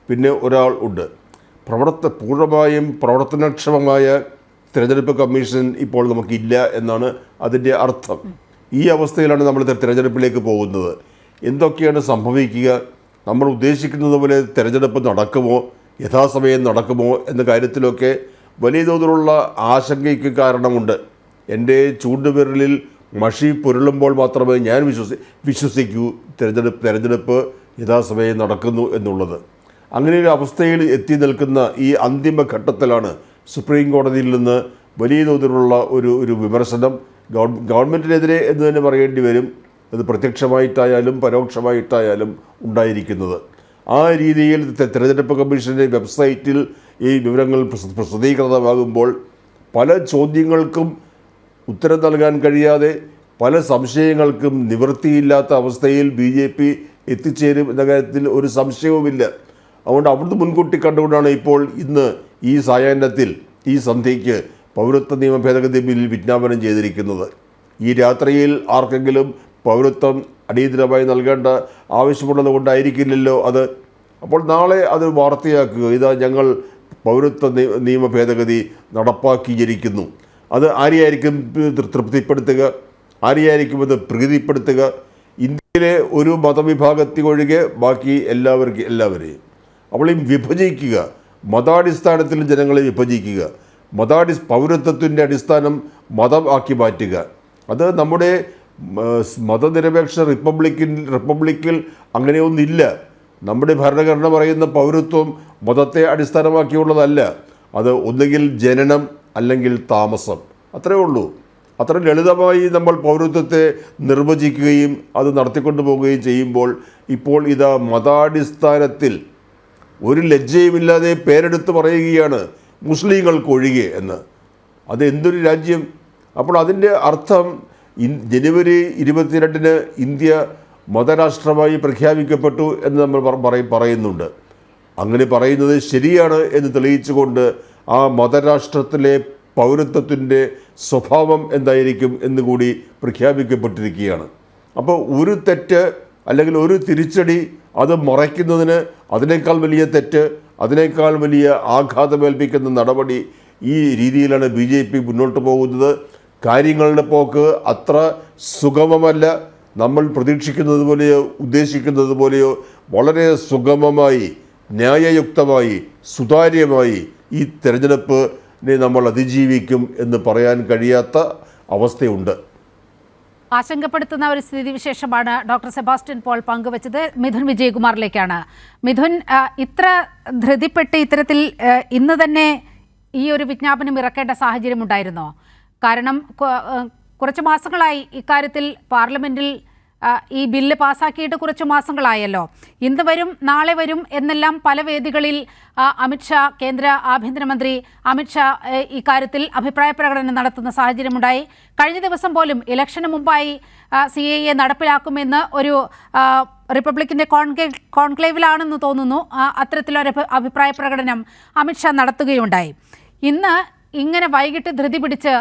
പിന്നെ ഒരാൾ ഉണ്ട്. പൂർണ്ണമായും പ്രവർത്തനക്ഷമമായ തിരഞ്ഞെടുപ്പ് കമ്മീഷൻ ഇപ്പോൾ നമുക്കില്ല എന്നാണ് അതിൻ്റെ അർത്ഥം. ഈ അവസ്ഥയിലാണ് നമ്മൾ തിരഞ്ഞെടുപ്പിലേക്ക് പോകുന്നത്. എന്തൊക്കെയാണ് സംഭവിക്കുക? നമ്മൾ ഉദ്ദേശിക്കുന്നത് പോലെ തിരഞ്ഞെടുപ്പ് നടക്കുമോ, യഥാസമയം നടക്കുമോ എന്ന കാര്യത്തിലൊക്കെ വലിയ തോതിലുള്ള ആശങ്കയ്ക്ക് കാരണമുണ്ട്. എൻ്റെ ചൂണ്ടുവിരലിൽ മഷി പുരളുമ്പോൾ മാത്രമേ ഞാൻ വിശ്വസിക്കൂ തിരഞ്ഞെടുപ്പ് യഥാസമയം നടക്കുന്നു എന്നുള്ളത്. അങ്ങനെ ഒരു അവസ്ഥയിൽ എത്തി നിൽക്കുന്ന ഈ അന്തിമ ഘട്ടത്തിലാണ് സുപ്രീം കോടതിയിൽ നിന്ന് വലിയ തോതിലുള്ള ഒരു വിമർശനം ഗവൺമെൻറ്റിനെതിരെ എന്ന് തന്നെ പറയേണ്ടി വരും. അത് പ്രത്യക്ഷമായിട്ടായാലും പരോക്ഷമായിട്ടായാലും ഉണ്ടായിരിക്കുന്നത്. ആ രീതിയിൽ തിരഞ്ഞെടുപ്പ് കമ്മീഷൻ്റെ വെബ്സൈറ്റിൽ ഈ വിവരങ്ങൾ പ്രസിദ്ധീകൃതമാകുമ്പോൾ പല ചോദ്യങ്ങൾക്കും ഉത്തരം നൽകാൻ കഴിയാതെ പല സംശയങ്ങൾക്കും നിവൃത്തിയില്ലാത്ത അവസ്ഥയിൽ BJP എത്തിച്ചേരും എന്ന കാര്യത്തിൽ ഒരു സംശയവുമില്ല. അതുകൊണ്ട് അവിടുന്ന് മുൻകൂട്ടി കണ്ടുകൊണ്ടാണ് ഇപ്പോൾ ഇന്ന് ഈ സായാഹ്നത്തിൽ ഈ സന്ധ്യയ്ക്ക് പൗരത്വ നിയമ ഭേദഗതി ബിൽ വിജ്ഞാപനം ചെയ്തിരിക്കുന്നത്. ഈ രാത്രിയിൽ ആർക്കെങ്കിലും പൗരത്വം അടിയന്തരമായി നൽകേണ്ട ആവശ്യമുള്ളത് കൊണ്ടായിരിക്കില്ലല്ലോ അത്. അപ്പോൾ നാളെ അത് വാർത്തയാക്കുക, ഇതാ ഞങ്ങൾ പൗരത്വ നിയമ ഭേദഗതി നടപ്പാക്കിയിരിക്കുന്നു. അത് ആരെയായിരിക്കും തൃപ്തിപ്പെടുത്തുക? ആരെയായിരിക്കും അത് പ്രീതിപ്പെടുത്തുക? ഇന്ത്യയിലെ ഒരു മതവിഭാഗത്തിൽ ഒഴികെ ബാക്കി എല്ലാവരെയും. അപ്പോൾ ഈ വിഭജിക്കുക, മതാടിസ്ഥാനത്തിൽ ജനങ്ങളെ വിഭജിക്കുക, പൗരത്വത്തിൻ്റെ അടിസ്ഥാനം മതം ആക്കി മാറ്റുക, അത് നമ്മുടെ മതനിരപേക്ഷ റിപ്പബ്ലിക്കിൽ അങ്ങനെയൊന്നില്ല. നമ്മുടെ ഭരണഘടന പറയുന്ന പൗരത്വം മതത്തെ അടിസ്ഥാനമാക്കിയുള്ളതല്ല. അത് ഒന്നുകിൽ ജനനം അല്ലെങ്കിൽ താമസം, അത്രയേ ഉള്ളൂ. അത്ര ലളിതമായി നമ്മൾ പൗരത്വത്തെ നിർവചിക്കുകയും അത് നടത്തിക്കൊണ്ടു പോവുകയും ചെയ്യുമ്പോൾ ഇപ്പോൾ ഇതാ മതാടിസ്ഥാനത്തിൽ ഒരു ലജ്ജയുമില്ലാതെ പേരെടുത്ത് പറയുകയാണ് മുസ്ലിങ്ങൾക്കൊഴികെ എന്ന്. അത് എന്തൊരു രാജ്യം! അപ്പോൾ അതിൻ്റെ അർത്ഥം ജനുവരി 22-ന് ഇന്ത്യ മതരാഷ്ട്രമായി പ്രഖ്യാപിക്കപ്പെട്ടു എന്ന് നമ്മൾ പറയുന്നുണ്ട്. അങ്ങനെ പറയുന്നത് ശരിയാണ് എന്ന് തെളിയിച്ചുകൊണ്ട് ആ മതരാഷ്ട്രത്തിലെ പൗരത്വത്തിൻ്റെ സ്വഭാവം എന്തായിരിക്കും എന്നുകൂടി പ്രഖ്യാപിക്കപ്പെട്ടിരിക്കുകയാണ്. അപ്പോൾ ഒരു തെറ്റ് അല്ലെങ്കിൽ ഒരു തിരിച്ചടി അത് മറയ്ക്കുന്നതിന് അതിനേക്കാൾ വലിയ തെറ്റ്, അതിനേക്കാൾ വലിയ ആഘാതമേൽപ്പിക്കുന്ന നടപടി, ഈ രീതിയിലാണ് BJP മുന്നോട്ട് പോകുന്നത്. കാര്യങ്ങളുടെ പോക്ക് അത്ര സുഗമമല്ല. നമ്മൾ പ്രതീക്ഷിക്കുന്നത് പോലെയോ ഉദ്ദേശിക്കുന്നത് പോലെയോ വളരെ സുഗമമായി, ന്യായയുക്തമായി, സുതാര്യമായി ഈ തെരഞ്ഞെടുപ്പിനെ നമ്മൾ അതിജീവിക്കും എന്ന് പറയാൻ കഴിയാത്ത അവസ്ഥയുണ്ട്. ആശങ്കപ്പെടുത്തുന്ന ഒരു സ്ഥിതിവിശേഷമാണ് ഡോക്ടർ സെബാസ്റ്റ്യൻ പോൾ പങ്കുവച്ചത്. മിഥുൻ വിജയകുമാറിലേക്കാണ്. മിഥുൻ, ഇത്ര ധൃതിപ്പെട്ട് ഇത്തരത്തിൽ ഇന്ന് തന്നെ ഈ ഒരു വിജ്ഞാപനം ഇറക്കേണ്ട സാഹചര്യം ഉണ്ടായിരുന്നോ? കാരണം കുറച്ച് മാസങ്ങളായി ഇക്കാര്യത്തിൽ പാർലമെൻറ്റിൽ ഈ ബില്ല് പാസ്സാക്കിയിട്ട് കുറച്ച് മാസങ്ങളായല്ലോ. ഇന്ന് വരും നാളെ വരും എന്നെല്ലാം പല വേദികളിൽ അമിത്ഷാ, കേന്ദ്ര ആഭ്യന്തരമന്ത്രി അമിത്ഷാ ഇക്കാര്യത്തിൽ അഭിപ്രായ പ്രകടനം നടത്തുന്ന സാഹചര്യമുണ്ടായി. കഴിഞ്ഞ ദിവസം പോലും ഇലക്ഷന് മുമ്പായി CAA നടപ്പിലാക്കുമെന്ന് ഒരു റിപ്പബ്ലിക്കിൻ്റെ കോൺക്ലേവിലാണെന്ന് തോന്നുന്നു അത്തരത്തിലൊരു അഭിപ്രായ പ്രകടനം അമിത്ഷാ നടത്തുകയുണ്ടായി. ഇന്ന് ഇങ്ങനെ വൈകിട്ട് ധൃതി പിടിച്ച്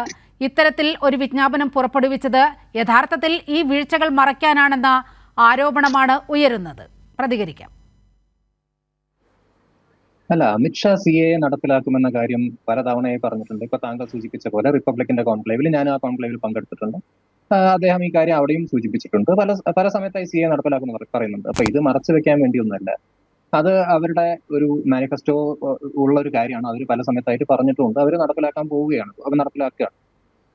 ഇത്തരത്തിൽ ഒരു വിജ്ഞാപനം പുറപ്പെടുവിച്ചത് യഥാർത്ഥത്തിൽ ഈ വീഴ്ചകൾ മറയ്ക്കാനാണെന്ന ആരോപണമാണ് ഉയരുന്നത്. പ്രതികരിക്കാം. അല്ല, അമിത്ഷാ CAA നടപ്പിലാക്കുമെന്ന കാര്യം പലതവണയായി പറഞ്ഞിട്ടുണ്ട്. ഇപ്പൊ താങ്കൾ സൂചിപ്പിച്ച പോലെ റിപ്പബ്ലിക്കിന്റെ കോൺക്ലേവിൽ, ഞാൻ ആ കോൺക്ലേവിൽ പങ്കെടുത്തിട്ടുണ്ട്. അദ്ദേഹം ഈ കാര്യം അവിടെയും സൂചിപ്പിച്ചിട്ടുണ്ട്. പല സമയത്തായി CAA നടപ്പിലാക്കുമെന്ന് പറയുന്നുണ്ട്. അപ്പൊ ഇത് മറച്ചു വെക്കാൻ വേണ്ടിയൊന്നുമല്ല. അത് അവരുടെ ഒരു മാനിഫെസ്റ്റോ ഉള്ള ഒരു കാര്യമാണ്. അവർ പല സമയത്തായിട്ട് പറഞ്ഞിട്ടുമുണ്ട്. അവർ നടപ്പിലാക്കാൻ പോവുകയാണ്, അവർ നടപ്പിലാക്കുകയാണ്.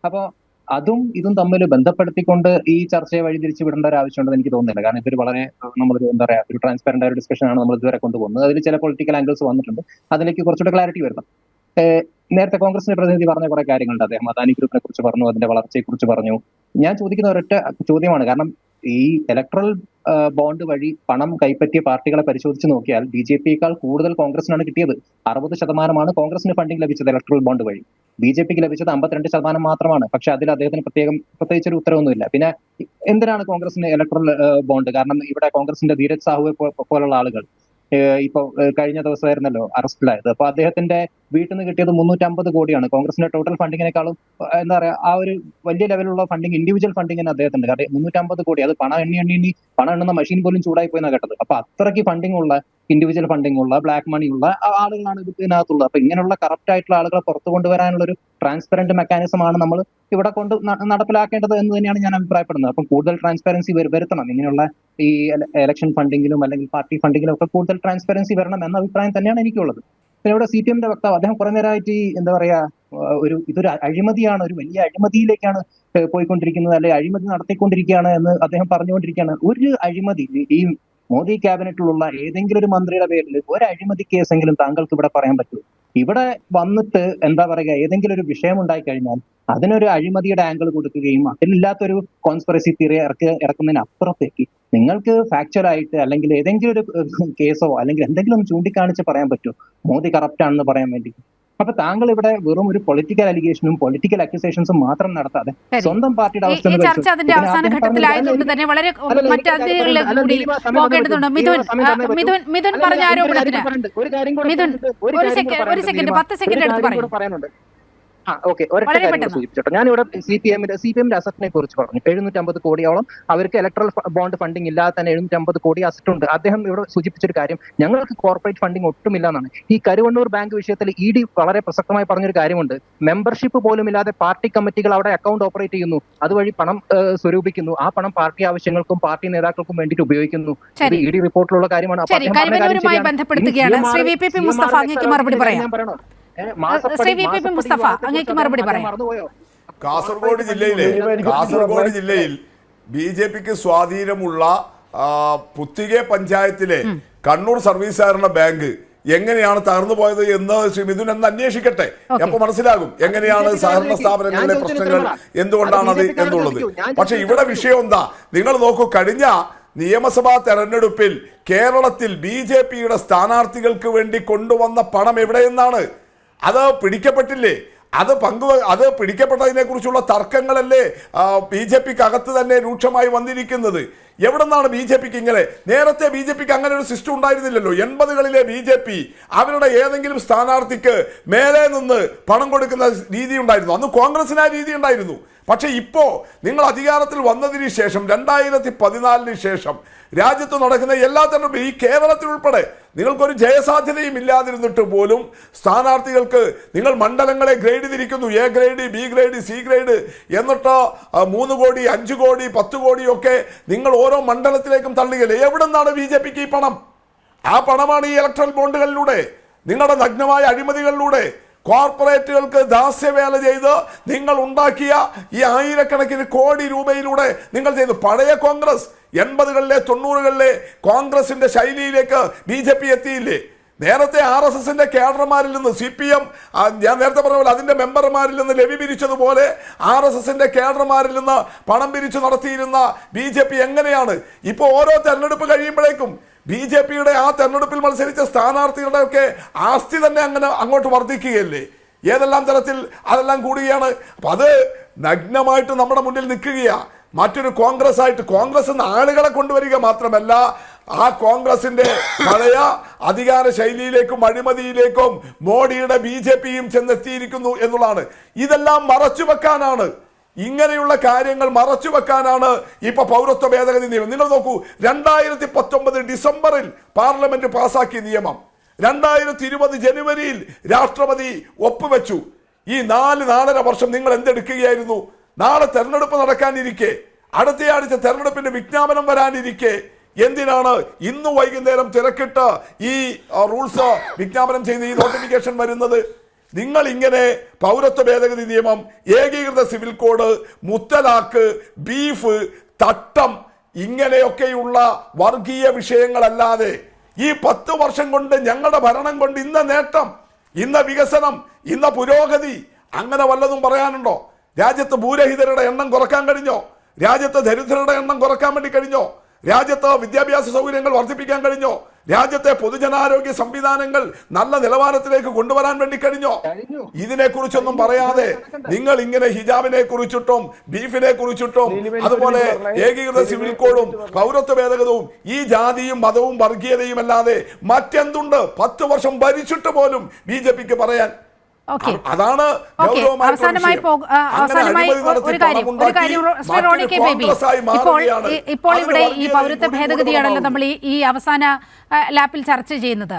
അപ്പോൾ അതും ഇതും തമ്മിൽ ബന്ധപ്പെടുത്തിക്കൊണ്ട് ഈ ചർച്ചയെ വഴിതിരിച്ചു വിടേണ്ട ഒരു ആവശ്യമുണ്ടെന്ന് എനിക്ക് തോന്നുന്നില്ല. കാരണം ഇതൊരു വളരെ നമ്മളൊരു എന്താ പറയുക, ഒരു ട്രാൻസ്പെറന്റ് ആയ ഒരു ഡിസ്കഷൻ ആണ് നമ്മൾ ഇതുവരെ കൊണ്ടുപോകുന്നത്. അതിൽ ചില പൊളിറ്റിക്കൽ ആംഗിൾസ് വന്നിട്ടുണ്ട്. അതിലേക്ക് കുറച്ചുകൂടെ ക്ലാരിറ്റി വരുത്താം. നേരത്തെ കോൺഗ്രസിന്റെ പ്രതിനിധി പറഞ്ഞ കുറെ കാര്യങ്ങളുണ്ട്. അദ്ദേഹം അദാനി ഗ്രൂപ്പിനെ കുറിച്ച് പറഞ്ഞു, അതിന്റെ വളർച്ചയെ കുറിച്ച് പറഞ്ഞു. ഞാൻ ചോദിക്കുന്ന ഒരൊറ്റ ചോദ്യമാണ്. കാരണം ഈ ഇലക്ട്രൽ ബോണ്ട് വഴി പണം കൈപ്പറ്റിയ പാർട്ടികളെ പരിശോധിച്ച് നോക്കിയാൽ BJPയേക്കാൾ കൂടുതൽ കോൺഗ്രസിനാണ് കിട്ടിയത്. 60% കോൺഗ്രസിന് ഫണ്ടിങ് ലഭിച്ചത് ഇലക്ട്രൽ ബോണ്ട് വഴി. BJPക്ക് ലഭിച്ചത് 52% മാത്രമാണ്. പക്ഷെ അതിൽ അദ്ദേഹത്തിന് പ്രത്യേകിച്ചൊരു ഉത്തരവൊന്നുമില്ല. പിന്നെ എന്തിനാണ് കോൺഗ്രസിന് ഇലക്ട്രൽ ബോണ്ട്? കാരണം ഇവിടെ കോൺഗ്രസിന്റെ ധീരജ് സാഹുവെ പോലുള്ള ആളുകൾ ഇപ്പൊ കഴിഞ്ഞ ദിവസമായിരുന്നല്ലോ അറസ്റ്റിലായത്. അപ്പൊ അദ്ദേഹത്തിന്റെ വീട്ടിൽ നിന്ന് കിട്ടിയത് 350 കോടിയാണ്. കോൺഗ്രസിന്റെ ടോട്ടൽ ഫണ്ടിങ്ങിനേക്കാളും എന്താ പറയാ, ആ ഒരു വലിയ ലെവലുള്ള ഫണ്ടിങ്, ഇൻഡിവിജ്വൽ ഫണ്ടിങ്ങിന് അദ്ദേഹത്തിന്റെ. കാരണം 350 കോടി, അത് പണം എണ്ണുന്ന മെഷീൻ പോലും ചൂടായി പോയെന്നാണ് കേട്ടത്. അപ്പൊ അത്രയ്ക്ക് ഫണ്ടിങ് ഉള്ള, ഇൻഡിവിജ്വൽ ഫണ്ടിങ് ഉള്ള, ബ്ലാക്ക് മണി ഉള്ള ആളുകളാണ് ഇതിനകത്തുള്ളത്. അപ്പൊ ഇങ്ങനെയുള്ള കറപ്റ്റ് ആയിട്ടുള്ള ആളുകളെ പുറത്തു കൊണ്ടുവരാനുള്ള ഒരു ട്രാൻസ്പെറന്റ് മെക്കാനിസമാണ് നമ്മൾ ഇവിടെ നടപ്പിലാക്കേണ്ടത് എന്ന് തന്നെയാണ് ഞാൻ അഭിപ്രായപ്പെടുന്നത്. അപ്പം കൂടുതൽ ട്രാൻസ്പെറൻസി വരുത്തണം. ഇങ്ങനെയുള്ള ഈ ഇലക്ഷൻ ഫണ്ടിങ്ങിലും അല്ലെങ്കിൽ പാർട്ടി ഫണ്ടിങ്ങിലും ഒക്കെ കൂടുതൽ ട്രാൻസ്പെറൻസി വരണം എന്ന അഭിപ്രായം തന്നെയാണ് എനിക്കുള്ളത്. പിന്നെ ഇവിടെ CPMന്റെ വക്താവ് അദ്ദേഹം കുറെ നേരമായിട്ട് എന്താ പറയാ, ഇതൊരു അഴിമതിയാണ്, ഒരു വലിയ അഴിമതിയിലേക്കാണ് പോയിക്കൊണ്ടിരിക്കുന്നത്, അല്ലെങ്കിൽ അഴിമതി നടത്തിക്കൊണ്ടിരിക്കുകയാണ് എന്ന് അദ്ദേഹം പറഞ്ഞുകൊണ്ടിരിക്കുകയാണ്. ഒരു അഴിമതി ഈ മോദി ക്യാബിനറ്റിലുള്ള ഏതെങ്കിലും ഒരു മന്ത്രിയുടെ പേരിൽ ഒരു അഴിമതി കേസെങ്കിലും താങ്കൾക്ക് ഇവിടെ പറയാൻ പറ്റുമോ? ഇവിടെ വന്നിട്ട് എന്താ പറയുക, ഏതെങ്കിലും ഒരു വിഷയം ഉണ്ടായി കഴിഞ്ഞാൽ അതിനൊരു അഴിമതിയുടെ ആംഗിൾ കൊടുക്കുകയും അതിലില്ലാത്തൊരു കോൺസ്പിറസി തിയറി ഇറക്കുന്നതിന് അപ്പുറത്തേക്ക് നിങ്ങൾക്ക് ഫാക്ച്വൽ ആയിട്ട് അല്ലെങ്കിൽ ഏതെങ്കിലും ഒരു കേസോ അല്ലെങ്കിൽ എന്തെങ്കിലും ഒന്ന് ചൂണ്ടിക്കാണിച്ച് പറയാൻ പറ്റുമോ മോദി കറപ്റ്റ് ആണെന്ന് പറയാൻ വേണ്ടി? അപ്പൊ താങ്കൾ ഇവിടെ വെറും ഒരു പൊളിറ്റിക്കൽ അലിഗേഷനും പൊളിറ്റിക്കൽ അക്യൂസേഷൻസും മാത്രം നടത്താതെ സ്വന്തം പാർട്ടിയുടെ അവസ്ഥ ഈ ചർച്ച അതിന്റെ അവസാന ഘട്ടത്തിലായതുകൊണ്ട് തന്നെ വളരെ മറ്റ് അതിഥികളിലേക്ക് കൂടി പോകേണ്ടതുണ്ട്. മിഥുൻ പറഞ്ഞ ആരോപണത്തിന് മിഥുൻ ഒരു സെക്കൻഡ് 10 സെക്കൻഡ് എടുത്ത് പറയുന്നുണ്ട്. ഓക്കെ, ഒരൊറ്റ കാര്യം സൂചിപ്പിച്ചോട്ടെ. ഞാനിവിടെ സി പി എമ്മിന്റെ അസറ്റിനെ കുറിച്ച് പറഞ്ഞു. 750 കോടിയോളം അവർക്ക് ഇലക്ട്രൽ ബോണ്ട് ഫണ്ടിങ് ഇല്ലാതെ തന്നെ 750 കോടി അസറ്റ് ഉണ്ട്. അദ്ദേഹം ഇവിടെ സൂചിപ്പിച്ചൊരു കാര്യം, ഞങ്ങൾക്ക് കോർപ്പറേറ്റ് ഫണ്ടിങ് ഒട്ടുമില്ല എന്നാണ്. ഈ കരുവണ്ണൂർ ബാങ്ക് വിഷയത്തിൽ ED വളരെ പ്രസക്തമായി പറഞ്ഞൊരു കാര്യമുണ്ട്. മെമ്പർഷിപ്പ് പോലും ഇല്ലാതെ പാർട്ടി കമ്മിറ്റികൾ അവിടെ അക്കൗണ്ട് ഓപ്പറേറ്റ് ചെയ്യുന്നു, അതുവഴി പണം സ്വരൂപിക്കുന്നു. ആ പണം പാർട്ടി ആവശ്യങ്ങൾക്കും പാർട്ടി നേതാക്കൾക്കും വേണ്ടിയിട്ട് ഉപയോഗിക്കുന്നു. ഇത് ED റിപ്പോർട്ടിലുള്ള കാര്യമാണ്. ബന്ധപ്പെടുത്തുകയാണ്. ശ്രീ VPP മുസ്തഫ അങ്ങേക്ക് മറുപടി പറയാം. മുസ്തഫ അങ്ങേക്ക് മറുപടി പറയാം. കാസർഗോഡ് ജില്ലയിൽ BJPക്ക് സ്വാധീനമുള്ള പുത്തികെ പഞ്ചായത്തിലെ കണ്ണൂർ സർവീസ് സഹകരണ ബാങ്ക് എങ്ങനെയാണ് തകർന്നു പോയത് എന്ന് ശ്രീ മിഥുൻ എന്ന് അന്വേഷിക്കട്ടെ. അപ്പൊ മനസ്സിലാകും എങ്ങനെയാണ് സഹകരണ സ്ഥാപനങ്ങളിലെ പ്രശ്നങ്ങൾ എന്തുകൊണ്ടാണ് അത് എന്നുള്ളത്. പക്ഷെ ഇവിടെ വിഷയം എന്താ, നിങ്ങൾ നോക്കൂ, കഴിഞ്ഞ നിയമസഭാ തെരഞ്ഞെടുപ്പിൽ കേരളത്തിൽ BJPയുടെ സ്ഥാനാർത്ഥികൾക്ക് വേണ്ടി കൊണ്ടുവന്ന പണം എവിടെയെന്നാണ്? അത് പിടിക്കപ്പെട്ടില്ലേ? അത് പിടിക്കപ്പെട്ടതിനെ കുറിച്ചുള്ള തർക്കങ്ങളല്ലേ BJPക്ക് അകത്ത് തന്നെ രൂക്ഷമായി വന്നിരിക്കുന്നത്. എവിടെ നിന്നാണ് BJPക്ക് ഇങ്ങനെ? നേരത്തെ BJPക്ക് അങ്ങനെ ഒരു സിസ്റ്റം ഉണ്ടായിരുന്നില്ലല്ലോ. 80കളിലെ BJP അവരുടെ ഏതെങ്കിലും സ്ഥാനാർത്ഥിക്ക് മേലെ നിന്ന് പണം കൊടുക്കുന്ന രീതി ഉണ്ടായിരുന്നു. അന്ന് കോൺഗ്രസിന് ആ രീതി ഉണ്ടായിരുന്നു. പക്ഷെ ഇപ്പോ നിങ്ങൾ അധികാരത്തിൽ വന്നതിന് ശേഷം 2014 ശേഷം രാജ്യത്ത് നടക്കുന്ന എല്ലാ തെരഞ്ഞെടുപ്പും ഈ കേരളത്തിൽ ഉൾപ്പെടെ നിങ്ങൾക്കൊരു ജയസാധ്യതയും ഇല്ലാതിരുന്നിട്ട് പോലും സ്ഥാനാർത്ഥികൾക്ക് നിങ്ങൾ മണ്ഡലങ്ങളെ ഗ്രേഡ് തിരിക്കുന്നു. A grade, B grade, C grade എന്നിട്ട് 3 കോടി 5 കോടി 10 കോടിയൊക്കെ നിങ്ങൾ ഓരോ മണ്ഡലത്തിലേക്കും തള്ളുകയില്ലേ? എവിടെ നിന്നാണ് BJPക്ക് ഈ പണം? ആ പണമാണ് ഈ ഇലക്ട്രൽ ബോണ്ടുകളിലൂടെ, നിങ്ങളുടെ നഗ്നമായ അഴിമതികളിലൂടെ, കോർപ്പറേറ്റുകൾക്ക് ദാസ്യവേല ചെയ്ത് നിങ്ങൾ ഉണ്ടാക്കിയ ഈ ആയിരക്കണക്കിന് കോടി രൂപയിലൂടെ നിങ്ങൾ ചെയ്തു. പഴയ കോൺഗ്രസ് 80കളിലെ 90കളിലെ കോൺഗ്രസിന്റെ ശൈലിയിലേക്ക് BJP എത്തിയില്ലേ? നേരത്തെ RSSന്റെ കേഡർമാരിൽ നിന്ന് CPM, ഞാൻ നേരത്തെ പറഞ്ഞ പോലെ അതിന്റെ മെമ്പർമാരിൽ നിന്ന് ലവി പിരിച്ചതുപോലെ RSSന്റെ കേഡർമാരിൽ നിന്ന് പണം പിരിച്ചു നടത്തിയിരുന്ന BJP എങ്ങനെയാണ് ഇപ്പോൾ ഓരോ തെരഞ്ഞെടുപ്പ് കഴിയുമ്പോഴേക്കും BJPയുടെ ആ തെരഞ്ഞെടുപ്പിൽ മത്സരിച്ച സ്ഥാനാർത്ഥികളുടെ ഒക്കെ ആസ്തി തന്നെ അങ്ങോട്ട് വർദ്ധിക്കുകയല്ലേ? ഏതെല്ലാം തരത്തിൽ അതെല്ലാം കൂടുകയാണ്. അപ്പം അത് നഗ്നമായിട്ട് നമ്മുടെ മുന്നിൽ നിൽക്കുകയാ. മറ്റൊരു കോൺഗ്രസ് ആയിട്ട് കോൺഗ്രസ് ആളുകളെ കൊണ്ടുവരിക മാത്രമല്ല, ആ കോൺഗ്രസിന്റെ പഴയ അധികാര ശൈലിയിലേക്കും അഴിമതിയിലേക്കും മോഡിയുടെ BJPയും ചെന്നെത്തിയിരിക്കുന്നു എന്നുള്ളതാണ്. ഇതെല്ലാം മറച്ചു വെക്കാനാണ്, ഇങ്ങനെയുള്ള കാര്യങ്ങൾ മറച്ചു വെക്കാനാണ് ഇപ്പൊ പൗരത്വ ഭേദഗതി നിയമം. നിങ്ങൾ നോക്കൂ, 2019 ഡിസംബറിൽ പാർലമെന്റ് പാസാക്കിയ നിയമം 2020 ജനുവരിയിൽ രാഷ്ട്രപതി ഒപ്പുവെച്ചു. ഈ 4.5 വർഷം നിങ്ങൾ എന്തെടുക്കുകയായിരുന്നു? നാളെ തെരഞ്ഞെടുപ്പ് നടക്കാനിരിക്കെ, അടുത്തയാഴ്ച തെരഞ്ഞെടുപ്പിന്റെ വിജ്ഞാപനം വരാനിരിക്കെ എന്തിനാണ് ഇന്ന് വൈകുന്നേരം തിരക്കിട്ട് ഈ റൂൾസ് വിജ്ഞാപനം ചെയ്ത് ഈ നോട്ടിഫിക്കേഷൻ വരുന്നത്? നിങ്ങൾ ഇങ്ങനെ പൗരത്വ ഭേദഗതി നിയമം, ഏകീകൃത സിവിൽ കോഡ്, മുത്തലാഖ്, ബീഫ്, തട്ടം ഇങ്ങനെയൊക്കെയുള്ള വർഗീയ വിഷയങ്ങളല്ലാതെ ഈ 10 വർഷം കൊണ്ട് ഞങ്ങളുടെ ഭരണം കൊണ്ട് ഇന്ന നേട്ടം, ഇന്ന വികസനം, ഇന്ന പുരോഗതി അങ്ങനെ വല്ലതും പറയാനുണ്ടോ? രാജ്യത്ത് ഭൂരഹിതരുടെ എണ്ണം കുറക്കാൻ കഴിഞ്ഞോ? രാജ്യത്ത് ദരിദ്രരുടെ എണ്ണം കുറക്കാൻ വേണ്ടി കഴിഞ്ഞോ? രാജ്യത്ത് വിദ്യാഭ്യാസ സൗകര്യങ്ങൾ വർദ്ധിപ്പിക്കാൻ കഴിഞ്ഞോ? രാജ്യത്തെ പൊതുജനാരോഗ്യ സംവിധാനങ്ങൾ നല്ല നിലവാരത്തിലേക്ക് കൊണ്ടുവരാൻ വേണ്ടി കഴിഞ്ഞോ? ഇതിനെക്കുറിച്ചൊന്നും പറയാതെ നിങ്ങൾ ഇങ്ങനെ ഹിജാബിനെ കുറിച്ചിട്ടും ബീഫിനെ കുറിച്ചിട്ടും അതുപോലെ ഏകീകൃത സിവിൽ കോഡും പൗരത്വ ഭേദഗതവും ഈ ജാതിയും മതവും വർഗീയതയും അല്ലാതെ മറ്റെന്തുണ്ട് 10 വർഷം ഭരിച്ചിട്ട് പോലും BJPക്ക് പറയാൻ? അതാണ് അവസാനമായി ഒരു കാര്യം ശ്രീ റോണി കെ ബേബി, ഇപ്പോൾ ഇവിടെ ഈ പൗരത്വ ഭേദഗതിയാണല്ലോ നമ്മൾ ഈ അവസാന ലാപ്പിൽ ചർച്ച ചെയ്യുന്നത്.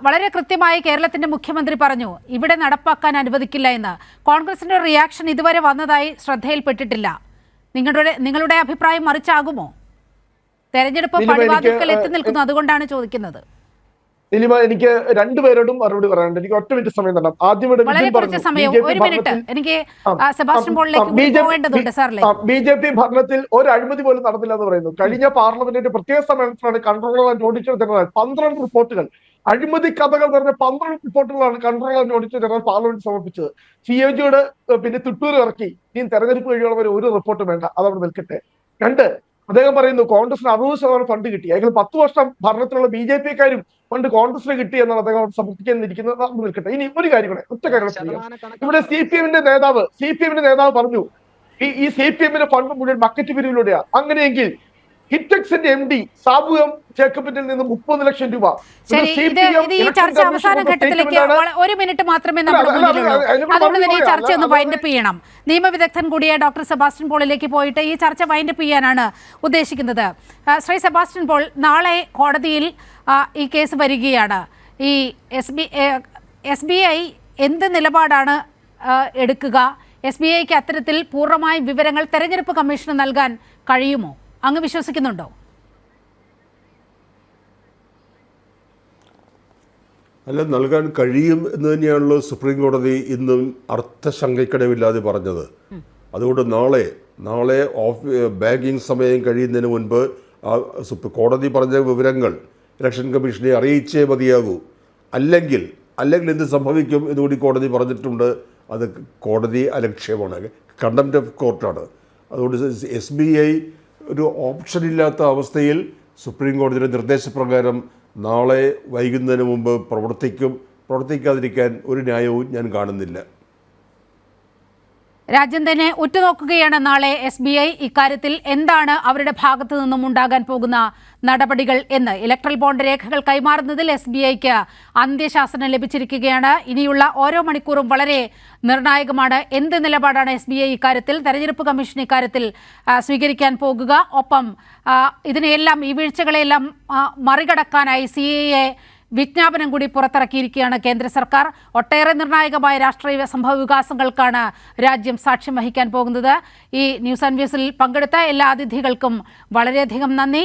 വളരെ കൃത്യമായി കേരളത്തിന്റെ മുഖ്യമന്ത്രി പറഞ്ഞു ഇവിടെ നടപ്പാക്കാൻ അനുവദിക്കില്ല എന്ന്. കോൺഗ്രസിന്റെ റിയാക്ഷൻ ഇതുവരെ വന്നതായി ശ്രദ്ധയിൽപ്പെട്ടിട്ടില്ല. നിങ്ങളുടെ അഭിപ്രായം മറിച്ചാകുമോ? തെരഞ്ഞെടുപ്പ് പടിവാതിൽക്കൽ എത്തി നിൽക്കുന്നു, അതുകൊണ്ടാണ് ചോദിക്കുന്നത്. നിലിമ, എനിക്ക് രണ്ടുപേരോടും മറുപടി പറയാനുണ്ട്. എനിക്ക് ഒറ്റ മിനിറ്റ് സമയം തരണം. ആദ്യം BJP ഭരണത്തിൽ ഒരു അഴിമതി പോലും നടന്നില്ല എന്ന് പറയുന്നു. കഴിഞ്ഞ പാർലമെന്റിന്റെ പ്രത്യേക സമ്മേളനത്തിലാണ് കൺട്രോളർ ആൻഡ് ഓഡിറ്റർ ജനറൽ 12 റിപ്പോർട്ടുകൾ, അഴിമതി കഥകൾ പറഞ്ഞ 12 റിപ്പോർട്ടുകളാണ് controller and auditor general parliament സമർപ്പിച്ചത്. CAG പിന്നെ തുട്ടൂർ ഇറക്കി, ഇനി തെരഞ്ഞെടുപ്പ് കഴിയുള്ളവരെ ഒരു റിപ്പോർട്ട് വേണ്ട, അതവിടെ നിൽക്കട്ടെ. 2, അദ്ദേഹം പറയുന്നു കോൺഗ്രസിന് 60% ഫണ്ട് കിട്ടി. അയാൾ 10 വർഷം ഭരണത്തിലുള്ള BJP-ക്കാരും ഫണ്ട് കോൺഗ്രസിന് കിട്ടി എന്നാണ് അദ്ദേഹം സമർത്ഥിക്കാനിരിക്കുന്നത്. നിൽക്കട്ടെ. ഇനി ഒരു കാര്യം കൂടെ, ഒറ്റ കാര്യം ഇവിടെ CPM-ന്റെ നേതാവ് പറഞ്ഞു ഈ CPM-ന്റെ ഫണ്ട് മുഴുവൻ ബക്കറ്റ് പിരിവിലൂടെയാണ്. അങ്ങനെയെങ്കിൽ ഹിറ്റക്സിന്റെ MD സാബു എം ജേക്കബിന്റെ നിന്ന് 30 ലക്ഷം രൂപ. ശരി, ഇത് ഈ ചർച്ച അവസാന ഘട്ടത്തിലേക്ക് ഒരു മിനിറ്റ് മാത്രമേ നമ്മുടെ മുന്നിലുള്ളൂ. അതുകൊണ്ട് തന്നെ ഈ ചർച്ച ഒന്ന് വൈൻഡപ്പ് ചെയ്യണം. നിയമവിദഗ്ധൻ കൂടിയ ഡോക്ടർ സെബാസ്റ്റ്യൻ പോളിലേക്ക് പോയിട്ട് ഈ ചർച്ച വൈൻഡപ്പ് ചെയ്യാനാണ് ഉദ്ദേശിക്കുന്നത്. ശ്രീ സെബാസ്റ്റ്യൻ പോൾ, നാളെ കോടതിയിൽ ഈ കേസ് വരികയാണ്. ഈ SBI എന്ത് നിലപാടാണ് എടുക്കുക? SBIക്ക് അത്തരത്തിൽ പൂർണ്ണമായ വിവരങ്ങൾ തെരഞ്ഞെടുപ്പ് കമ്മീഷന് നൽകാൻ കഴിയുമോ? അങ്ങ് വിശ്വസിക്കുന്നുണ്ടോ? അല്ല, നൽകാൻ കഴിയും എന്ന് തന്നെയാണല്ലോ സുപ്രീം കോടതി ഇന്നും അർത്ഥശങ്കയ്ക്കിടവില്ലാതെ പറഞ്ഞത്. അതുകൊണ്ട് നാളെ ബാങ്കിങ് സമയം കഴിയുന്നതിന് മുൻപ് കോടതി പറഞ്ഞ വിവരങ്ങൾ ഇലക്ഷൻ കമ്മീഷനെ അറിയിച്ചേ മതിയാകൂ. അല്ലെങ്കിൽ എന്ത് സംഭവിക്കും എന്നുകൂടി കോടതി പറഞ്ഞിട്ടുണ്ട്. അത് കോടതി അലക്ഷ്യമാണ്, കണ്ടംപ്റ്റ് ഓഫ് കോർട്ടാണ്. അതുകൊണ്ട് SBI ഒരു ഓപ്ഷൻ ഇല്ലാത്ത അവസ്ഥയിൽ സുപ്രീം കോടതിയുടെ നിർദ്ദേശപ്രകാരം നാളെ വൈകുന്നതിന് മുമ്പ് പ്രവർത്തിക്കാതിരിക്കാൻ ഒരു ന്യായവും ഞാൻ കാണുന്നില്ല. രാജ്യം തന്നെ ഉറ്റുനോക്കുകയാണ് നാളെ SBI ഇക്കാര്യത്തിൽ എന്താണ് അവരുടെ ഭാഗത്തു നിന്നും ഉണ്ടാകാൻ പോകുന്ന നടപടികൾ എന്ന്. ഇലക്ട്രൽ ബോണ്ട് രേഖകൾ കൈമാറുന്നതിൽ SBIക്ക് അന്ത്യശാസനം ലഭിച്ചിരിക്കുകയാണ്. ഇനിയുള്ള ഓരോ മണിക്കൂറും വളരെ നിർണായകമാണ്. എന്ത് നിലപാടാണ് SBI ഇക്കാര്യത്തിൽ, തെരഞ്ഞെടുപ്പ് കമ്മീഷൻ ഇക്കാര്യത്തിൽ സ്വീകരിക്കാൻ പോകുക? ഒപ്പം ഇതിനെയെല്ലാം, ഈ വീഴ്ചകളെല്ലാം മറികടക്കാനായി CAA വിജ്ഞാപനം കൂടി പുറത്തിറക്കിയിരിക്കുകയാണ് കേന്ദ്ര സർക്കാർ. ഒട്ടേറെ നിർണായകമായ രാഷ്ട്രീയ സംഭവ വികാസങ്ങൾക്കാണ് രാജ്യം സാക്ഷ്യം വഹിക്കാൻ പോകുന്നത്. ഈ ന്യൂസ് ആൻഡ് വ്യൂസിൽ പങ്കെടുത്ത എല്ലാ അതിഥികൾക്കും വളരെയധികം നന്ദി.